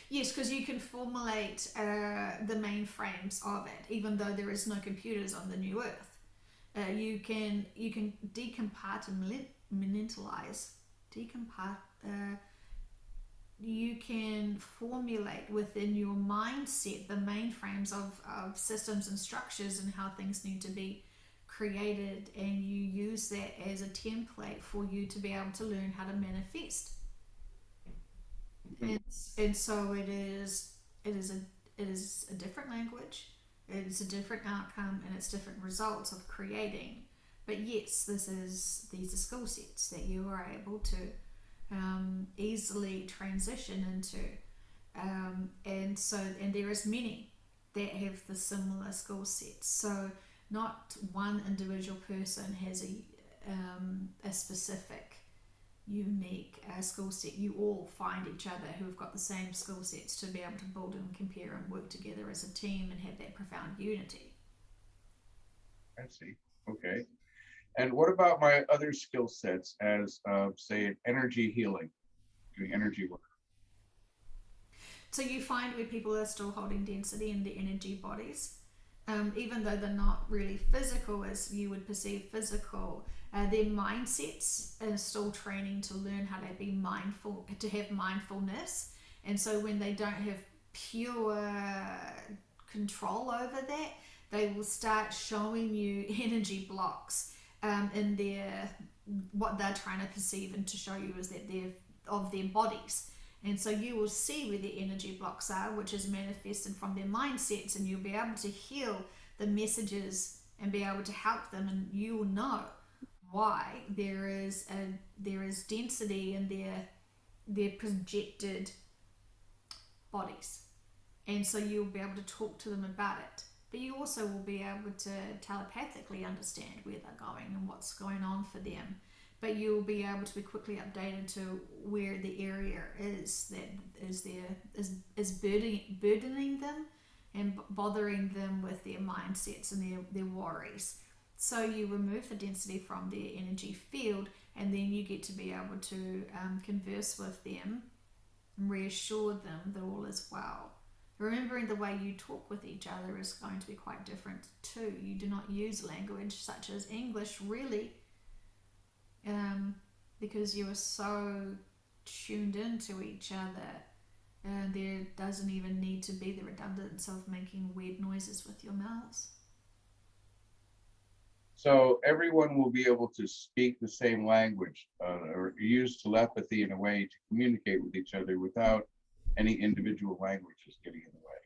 yes, because you can formulate the mainframes of it, even though there is no computers on the new earth. You can decompartmentalize, decompart. You can formulate within your mindset the mainframes of systems and structures and how things need to be created, and you use that as a template for you to be able to learn how to manifest. Mhm. And so it is a different language, it's a different outcome, and it's different results of creating. But yes, these are skill sets that you are able to easily transition into, and there is many that have the similar skill sets. So not one individual person has a specific unique skill set. You all find each other who have got the same skill sets to be able to build and compare and work together as a team and have that profound unity. I see. Okay. And what about my other skill sets as, say, energy healing, doing energy work? So you find where people are still holding density in their energy bodies, even though they're not really physical as you would perceive physical, their mindsets are still training to learn how to be mindful, to have mindfulness. And so when they don't have pure control over that, they will start showing you energy blocks in their what they're trying to perceive and to show you is that they're of their bodies. And so you will see where the energy blocks are, which is manifested from their mindsets, and you'll be able to heal the messages and be able to help them, and you will know why there is density in their projected bodies, and so you'll be able to talk to them about it. But you also will be able to telepathically understand where they're going and what's going on for them. But you'll be able to be quickly updated to where the area is that is burdening them and bothering them with their mindsets and their worries. So you remove the density from their energy field, and then you get to be able to converse with them and reassure them that all is well. Remembering the way you talk with each other is going to be quite different too. You do not use language such as English really, um, because you are so tuned into each other. There doesn't even need to be the redundance of making weird noises with your mouths. So everyone will be able to speak the same language or use telepathy in a way to communicate with each other without any individual languages getting in the way.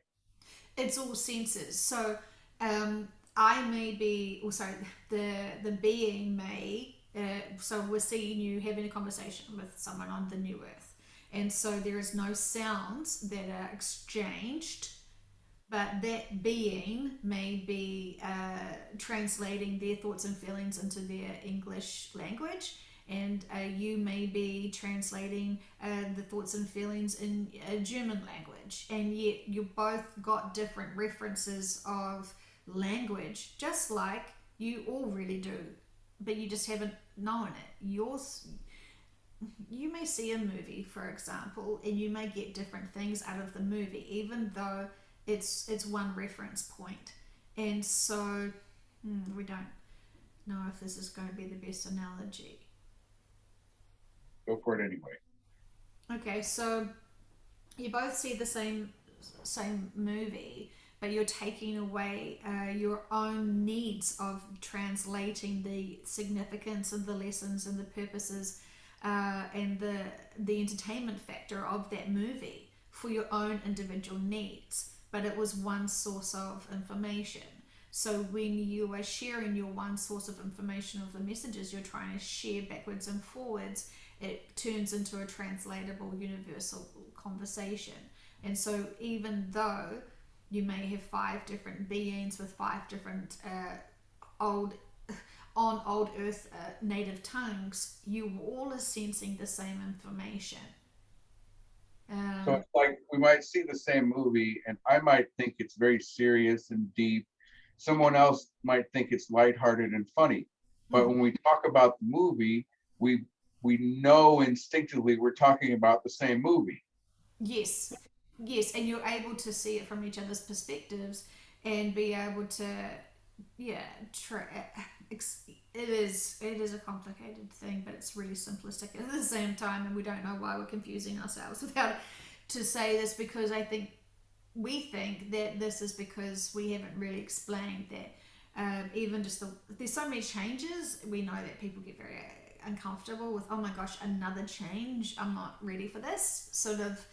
It's all senses. So I may be, or sorry, the being may. So we're seeing you having a conversation with someone on the new earth, and so there is no sounds that are exchanged but that being may be translating their thoughts and feelings into their English language, and you may be translating the thoughts and feelings in a German language, and yet you both got different references of language, just like you all really do, but you just haven't known it. You may see a movie, for example, and you may get different things out of the movie, even though it's one reference point. And so we don't know if this is going to be the best analogy. Go for it anyway. Okay, so you both see the same movie, but you're taking away your own needs of translating the significance and the lessons and the purposes and the entertainment factor of that movie for your own individual needs. But it was one source of information. So when you are sharing your one source of information of the messages you're trying to share backwards and forwards, it turns into a translatable universal conversation. And so even though you may have five different beings with five different old old earth native tongues, you all are sensing the same information. So it's like we might see the same movie, and I might think it's very serious and deep. Someone else might think it's lighthearted and funny. But when we talk about the movie, we we know instinctively we're talking about the same movie. Yes, yes, and you're able to see it from each other's perspectives and be able to, yeah, it is a complicated thing, but it's really simplistic at the same time, and we don't know why we're confusing ourselves without to say this because we think that this is because we haven't really explained that even just there's so many changes. We know that people get very uncomfortable with, oh my gosh, another change, I'm not ready for this sort of.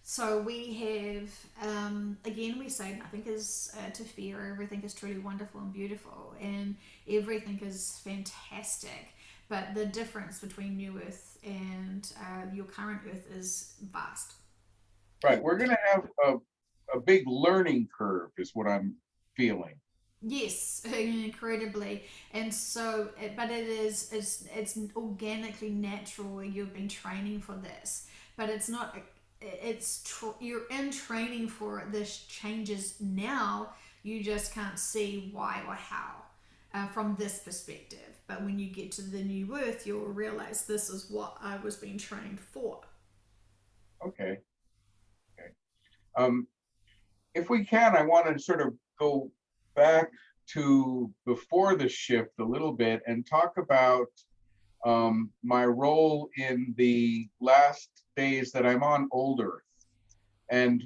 So we have, again, we say nothing is to fear, everything is truly wonderful and beautiful, and everything is fantastic. But the difference between New Earth and your current Earth is vast. Right. We're going to have a big learning curve, is what I'm feeling. Yes, incredibly, and so, but it's organically natural. You've been training for this, but it's not. You're in training for it. This changes now. You just can't see why or how from this perspective. But when you get to the new Earth, you'll realize this is what I was being trained for. Okay. Okay. Um, if we can, I want to sort of go back to before the shift a little bit and talk about my role in the last days that I'm on Old Earth. And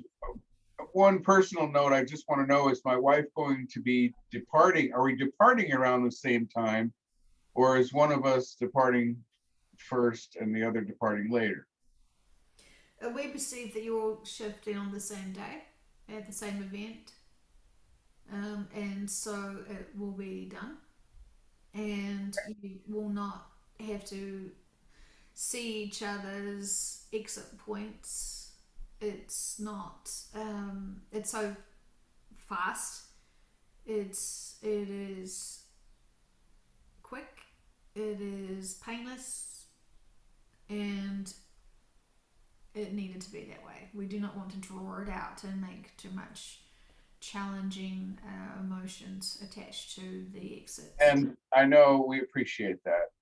one personal note I just want to know, is my wife going to be departing? Are we departing around the same time, or is one of us departing first and the other departing later? We perceive that you're all shifting on the same day at the same event, and so it will be done, and you will not have to see each other's exit points. It's not. It's so fast. It is quick. It is painless, and it needed to be that way. We do not want to draw it out and make too much challenging emotions attached to the exit. And I know we appreciate that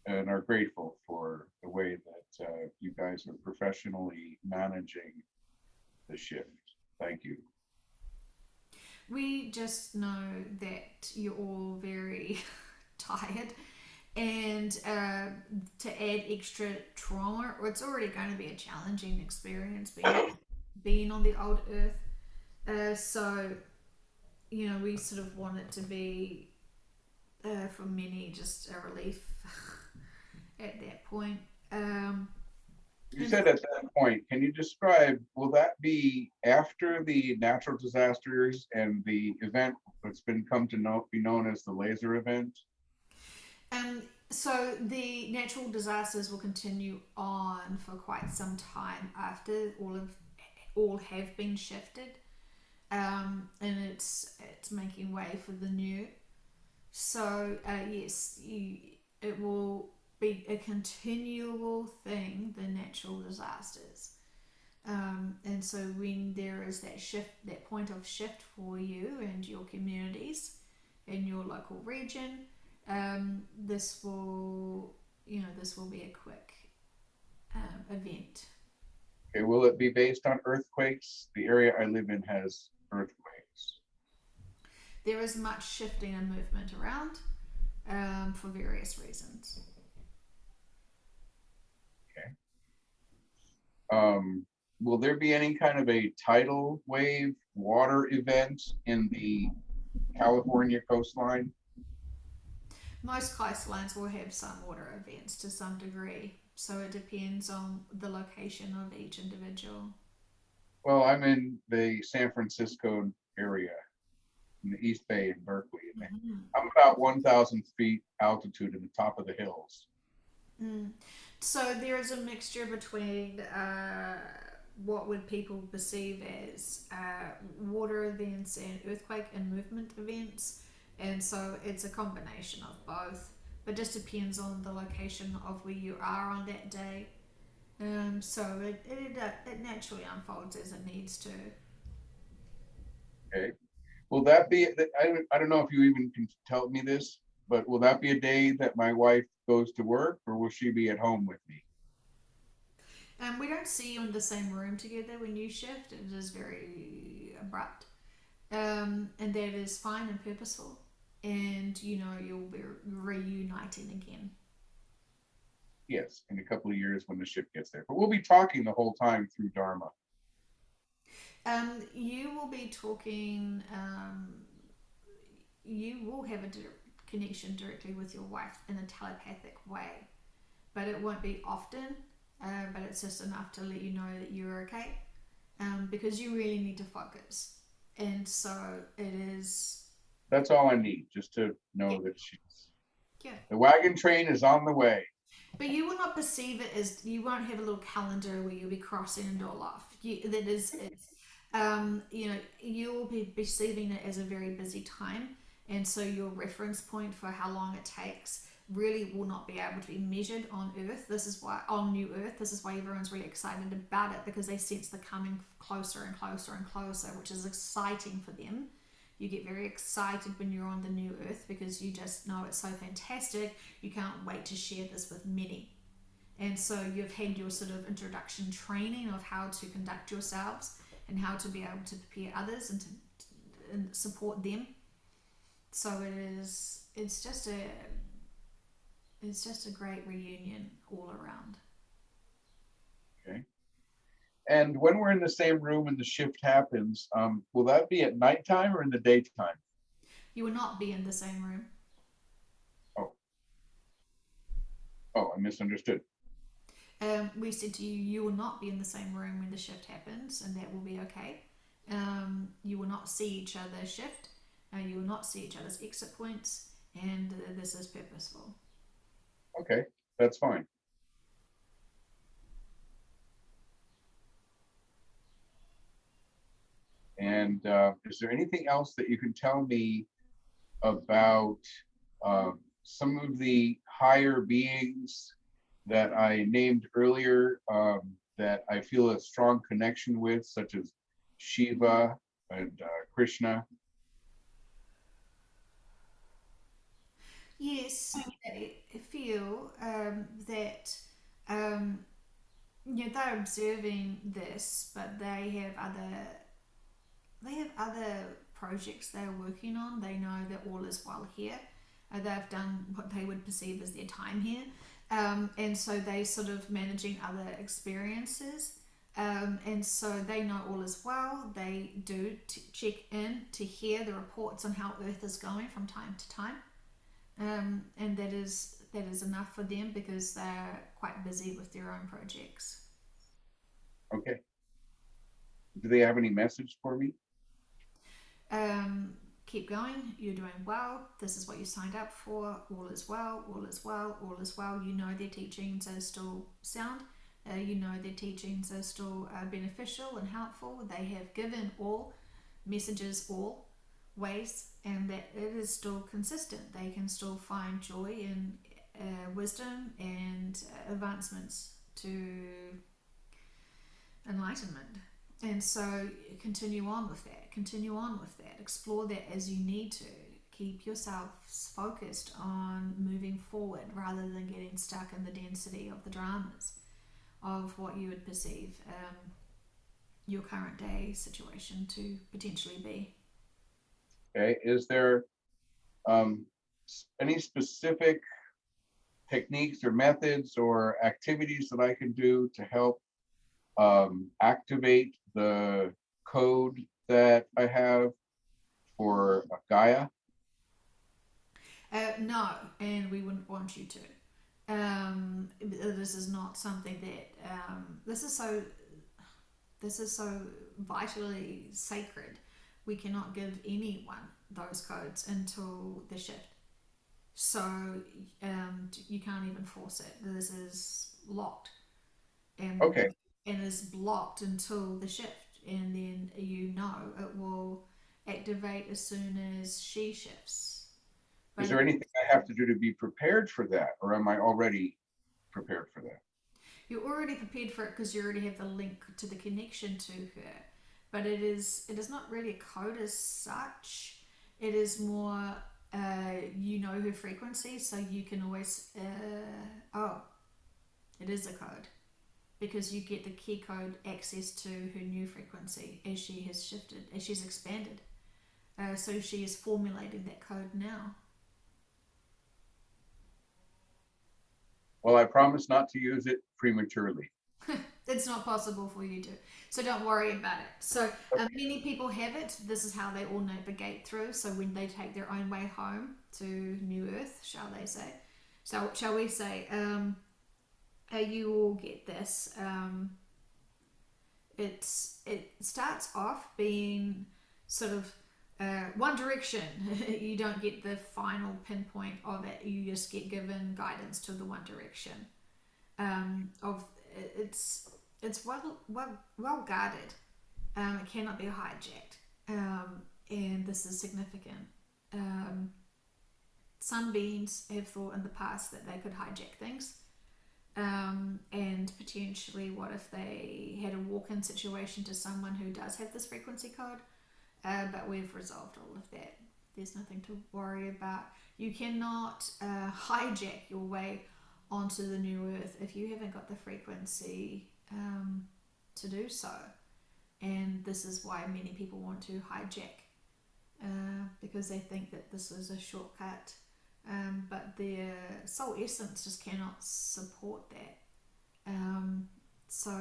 and are grateful for the way that you guys are professionally managing the shift. Thank you. We just know that you're all very tired, and to add extra trauma, or it's already going to be a challenging experience being on the old Earth. So we sort of want it to be for many just a relief at that point. You said at that point, can you describe, will that be after the natural disasters and the event that's been come to be known as the laser event? So the natural disasters will continue on for quite some time after all have been shifted. and it's making way for the new. So yes, it will be a continual thing, the natural disasters. And so when there is that shift, that point of shift for you and your communities in your local region, this will, this will be a quick event. Okay, will it be based on earthquakes? The area I live in has earthquakes. There is much shifting and movement around for various reasons. Okay. Um, will there be any kind of a tidal wave water event in the California coastline? Most coastlines will have some water events to some degree, so it depends on the location of each individual. Well, I'm in the San Francisco area, in the East Bay in Berkeley. Mm-hmm. I'm about 1,000 feet altitude in the top of the hills. Mm. So there is a mixture between what would people perceive as water events and earthquake and movement events, and so it's a combination of both. But just depends on the location of where you are on that day. So it naturally unfolds as it needs to. Okay. Will that be, I don't know if you even can tell me this, but will that be a day that my wife goes to work or will she be at home with me? We don't see you in the same room together when you shift. It is very abrupt. And that is fine and purposeful. And you'll be reuniting again. Yes, in a couple of years when the ship gets there. But we'll be talking the whole time through Dharma. You will be talking. You will have a connection directly with your wife in a telepathic way, but it won't be often. But it's just enough to let you know that you're okay, because you really need to focus. And so it is. That's all I need, just to Yeah, know that she's, yeah. the wagon train is on the way. But you will not perceive it as, you won't have a little calendar where you'll be crossing and all off. That is, it's, you'll be perceiving it as a very busy time, and so your reference point for how long it takes really will not be able to be measured on Earth. This is why on New Earth, this is why everyone's really excited about it, because they sense the coming closer and closer and closer, which is exciting for them. You get very excited when you're on the new earth because you just know it's so fantastic. You can't wait to share this with many. And so you've had your sort of introduction training of how to conduct yourselves and how to be able to prepare others and to and support them. So it's just a great reunion all around. Okay. And when we're in the same room and the shift happens, will that be at nighttime or in the daytime? You will not be in the same room. Oh, oh, I misunderstood. We said to you, you will not be in the same room when the shift happens, and that will be okay. You will not see each other shift. You will not see each other's exit points, and this is purposeful. Okay, that's fine. And is there anything else that you can tell me about some of the higher beings that I named earlier, that I feel a strong connection with, such as Shiva and Krishna? Yes, I feel that um, they're observing this, but they have other projects they're working on. They know that all is well here. They've done what they would perceive as their time here. And so they sort of managing other experiences. And so they know all is well. They do check in to hear the reports on how Earth is going from time to time. And that is enough for them because they're quite busy with their own projects. Okay. Do they have any message for me? Um, Keep going. You're doing well. This is what you signed up for. All is well. All is well. All is well. You know their teachings are still sound. You know their teachings are still beneficial and helpful. They have given all. messages all ways, and that it is still consistent. They can still find joy in wisdom and advancements to enlightenment. And so continue on with that, explore that as you need to. Keep yourselves focused on moving forward rather than getting stuck in the density of the dramas of what you would perceive your current day situation to potentially be. Okay. Is there um, any specific techniques or methods or activities that I can do to help activate the code that I have for Gaia? No, and we wouldn't want you to. This is not something that this is so vitally sacred. We cannot give anyone those codes until the shift. So you can't even force it. This is locked and Okay. and is blocked until the shift, and then it will activate as soon as she shifts. Is But there anything I have to do to be prepared for that, or am I already prepared for that? you're already prepared for it because you already have the link to the connection to her. But it is not really a code as such. It is more her frequency, so you can always oh, it is a code because you get the key code access to her new frequency as she has shifted, as she's expanded. So she is formulating that code now. Well, I promise not to use it prematurely. It's not possible for you to. So don't worry about it. So Okay. many people have it. This is how they all navigate through. So when they take their own way home to New Earth, shall they say? So shall we say, you all get this. It starts off being sort of one direction. You don't get the final pinpoint of it. You just get given guidance to the one direction. Of it's well guarded. It cannot be hijacked, and this is significant. Um, some beings have thought in the past that they could hijack things, and potentially, what if they had a walk-in situation to someone who does have this frequency code? But we've resolved all of that. There's nothing to worry about. You cannot hijack your way onto the new earth if you haven't got the frequency to do so. And this is why many people want to hijack because they think that this is a shortcut. But their soul essence just cannot support that. So,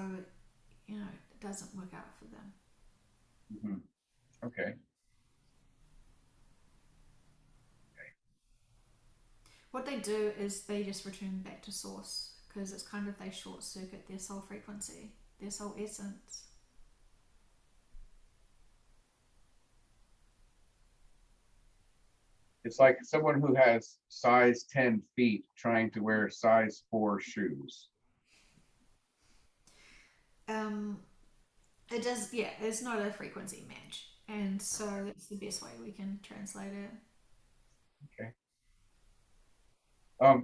it doesn't work out for them. Mhm. Okay. What they do is they just return back to source because it's kind of they short circuit their soul frequency, their soul essence. It's like someone who has size 10 feet trying to wear size 4 shoes. Um, it does, yeah, it's not a frequency match. And so that's the best way we can translate it. Okay.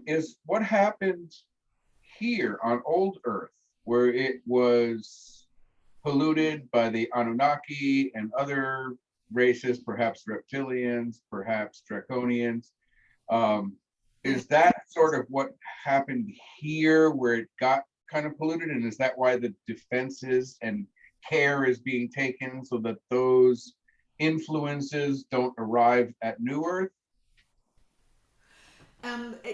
Is what happened here on old Earth, where it was polluted by the Anunnaki and other races, perhaps reptilians, perhaps draconians. Um, Yeah. is that sort of what happened here, where it got kind of polluted? And is that why the defenses and care is being taken so that those influences don't arrive at New Earth?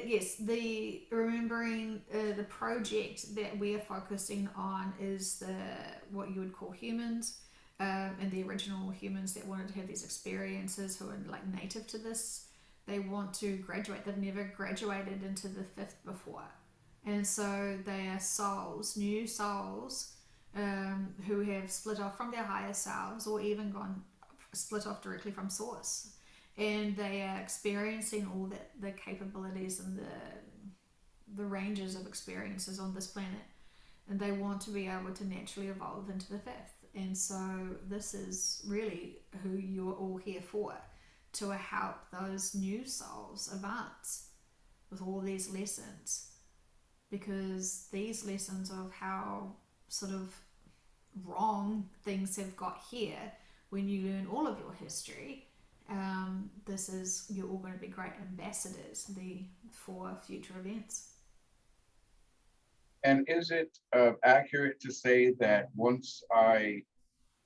Yes, the remembering the project that we are focusing on is the what you would call humans, and the original humans that wanted to have these experiences who are like native to this. They want to graduate. They've never graduated into the fifth before, and so they are souls, new souls, who have split off from their higher selves or even gone split off directly from source, and they are experiencing all the capabilities and the ranges of experiences on this planet, and they want to be able to naturally evolve into the fifth. And so this is really who you're all here for, to help those new souls advance with all these lessons. Because these lessons of how sort of wrong things have got here, when you learn all of your history, this is, you're all going to be great ambassadors for future events. And is it accurate to say that once I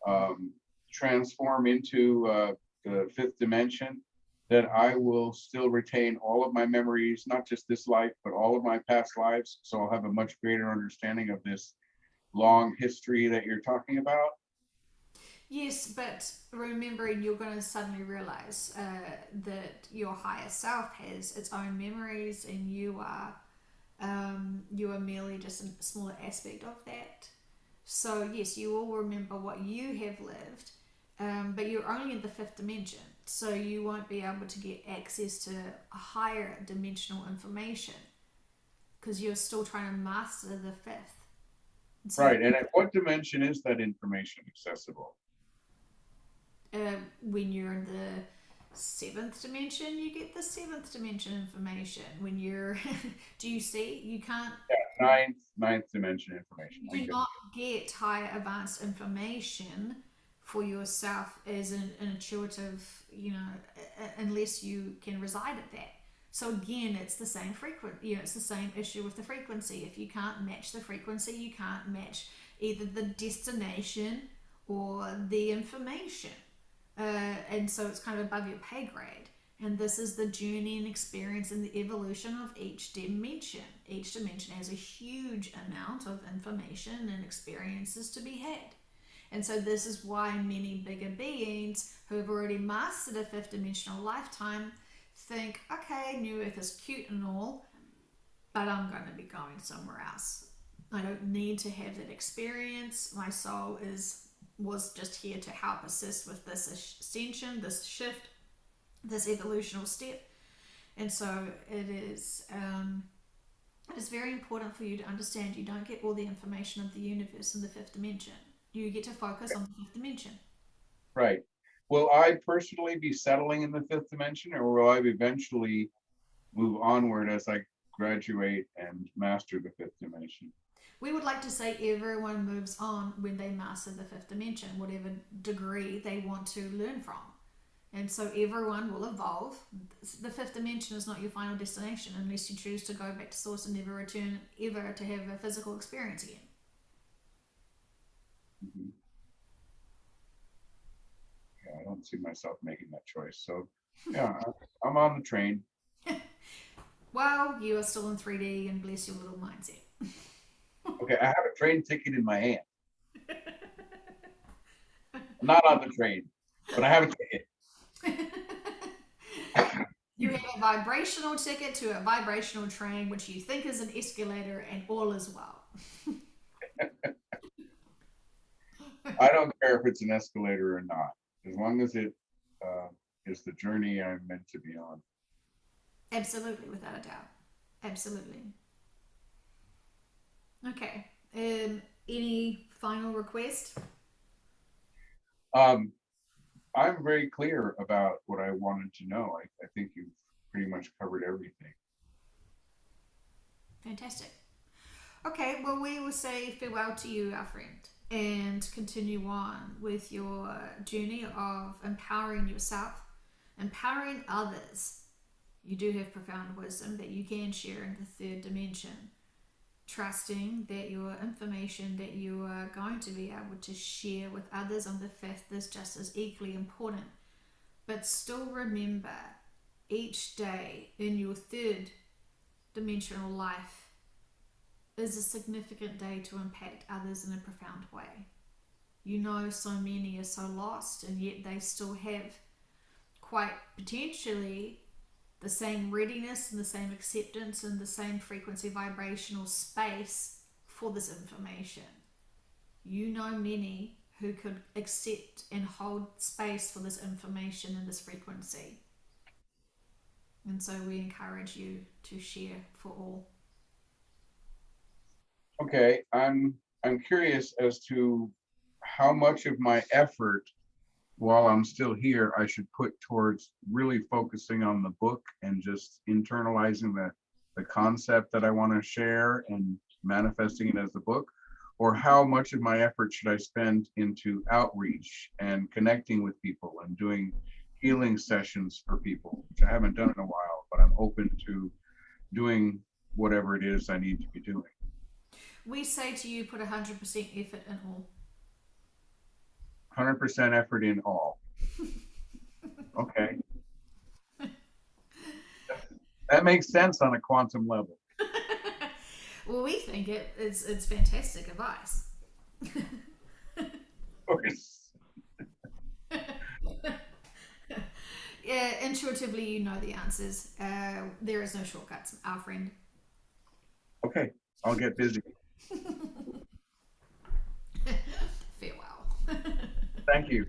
um, transform into the fifth dimension, that I will still retain all of my memories, not just this life, but all of my past lives? So I'll have a much greater understanding of this long history that you're talking about. Yes, but remembering, you're going to suddenly realize that your higher self has its own memories, and you are merely just a smaller aspect of that. So yes, you will remember what you have lived, but you're only in the fifth dimension, so you won't be able to get access to higher dimensional information because you're still trying to master the fifth. And so Right. And at what dimension is that information accessible? when you're in the seventh dimension, you get the seventh dimension information. When you're, do you see? You can't. Ninth dimension information. I You do get not get higher advanced information for yourself as an intuitive, unless you can reside at that. So again, it's the same it's the same issue with the frequency. If you can't match the frequency, you can't match either the destination or the information. And so it's kind of above your pay grade. And this is the journey and experience and the evolution of each dimension. Each dimension has a huge amount of information and experiences to be had. And so this is why many bigger beings who have already mastered a fifth dimensional lifetime think, okay, New Earth is cute and all, but I'm going to be going somewhere else. I don't need to have that experience. My soul was just here to help assist with this ascension, this shift, this evolutional step. And so it is very important for you to understand you don't get all the information of the universe in the fifth dimension. You get to focus on the fifth dimension. right. Will I personally be settling in the fifth dimension, or will I eventually move onward as I graduate and master the fifth dimension? We would like to say everyone moves on when they master the fifth dimension, whatever degree they want to learn from. And so everyone will evolve. The fifth dimension is not your final destination unless you choose to go back to source and never return ever to have a physical experience again. Mhm. Yeah, I don't see myself making that choice. So, yeah, I'm on the train. Well, you are still in 3D and bless your little mindset. Okay, I have a train ticket in my hand. I'm not on the train, but I have a ticket. You have a vibrational ticket to a vibrational train, which you think is an escalator, and all is well. I don't care if it's an escalator or not, as long as it uh, is the journey I'm meant to be on. Absolutely, without a doubt. Absolutely. Okay. Any final request? Um, I'm very clear about what I wanted to know. I think you've pretty much covered everything. Fantastic. Okay, well, we will say farewell to you, our friend, and continue on with your journey of empowering yourself, empowering others. You do have profound wisdom that you can share in the third dimension, trusting that your information that you are going to be able to share with others on the fifth is just as equally important. But still remember, each day in your third dimensional life is a significant day to impact others in a profound way. You know, so many are so lost, and yet they still have quite potentially the same readiness and the same acceptance and the same frequency vibrational space for this information. You know many who could accept and hold space for this information and this frequency. And so we encourage you to share for all. Okay, I'm curious as to how much of my effort while I'm still here I should put towards really focusing on the book and just internalizing the concept that I want to share and manifesting it as the book, or how much of my effort should I spend into outreach and connecting with people and doing healing sessions for people, which I haven't done in a while, but I'm open to doing whatever it is I need to be doing. We say to you, put 100% effort in all. 100% effort in all. Okay. That makes sense on a quantum level. Well, we think it's fantastic advice. Of course. Yeah, intuitively, you know the answers. There is no shortcuts, our friend. Okay, I'll get busy. Farewell. Thank you.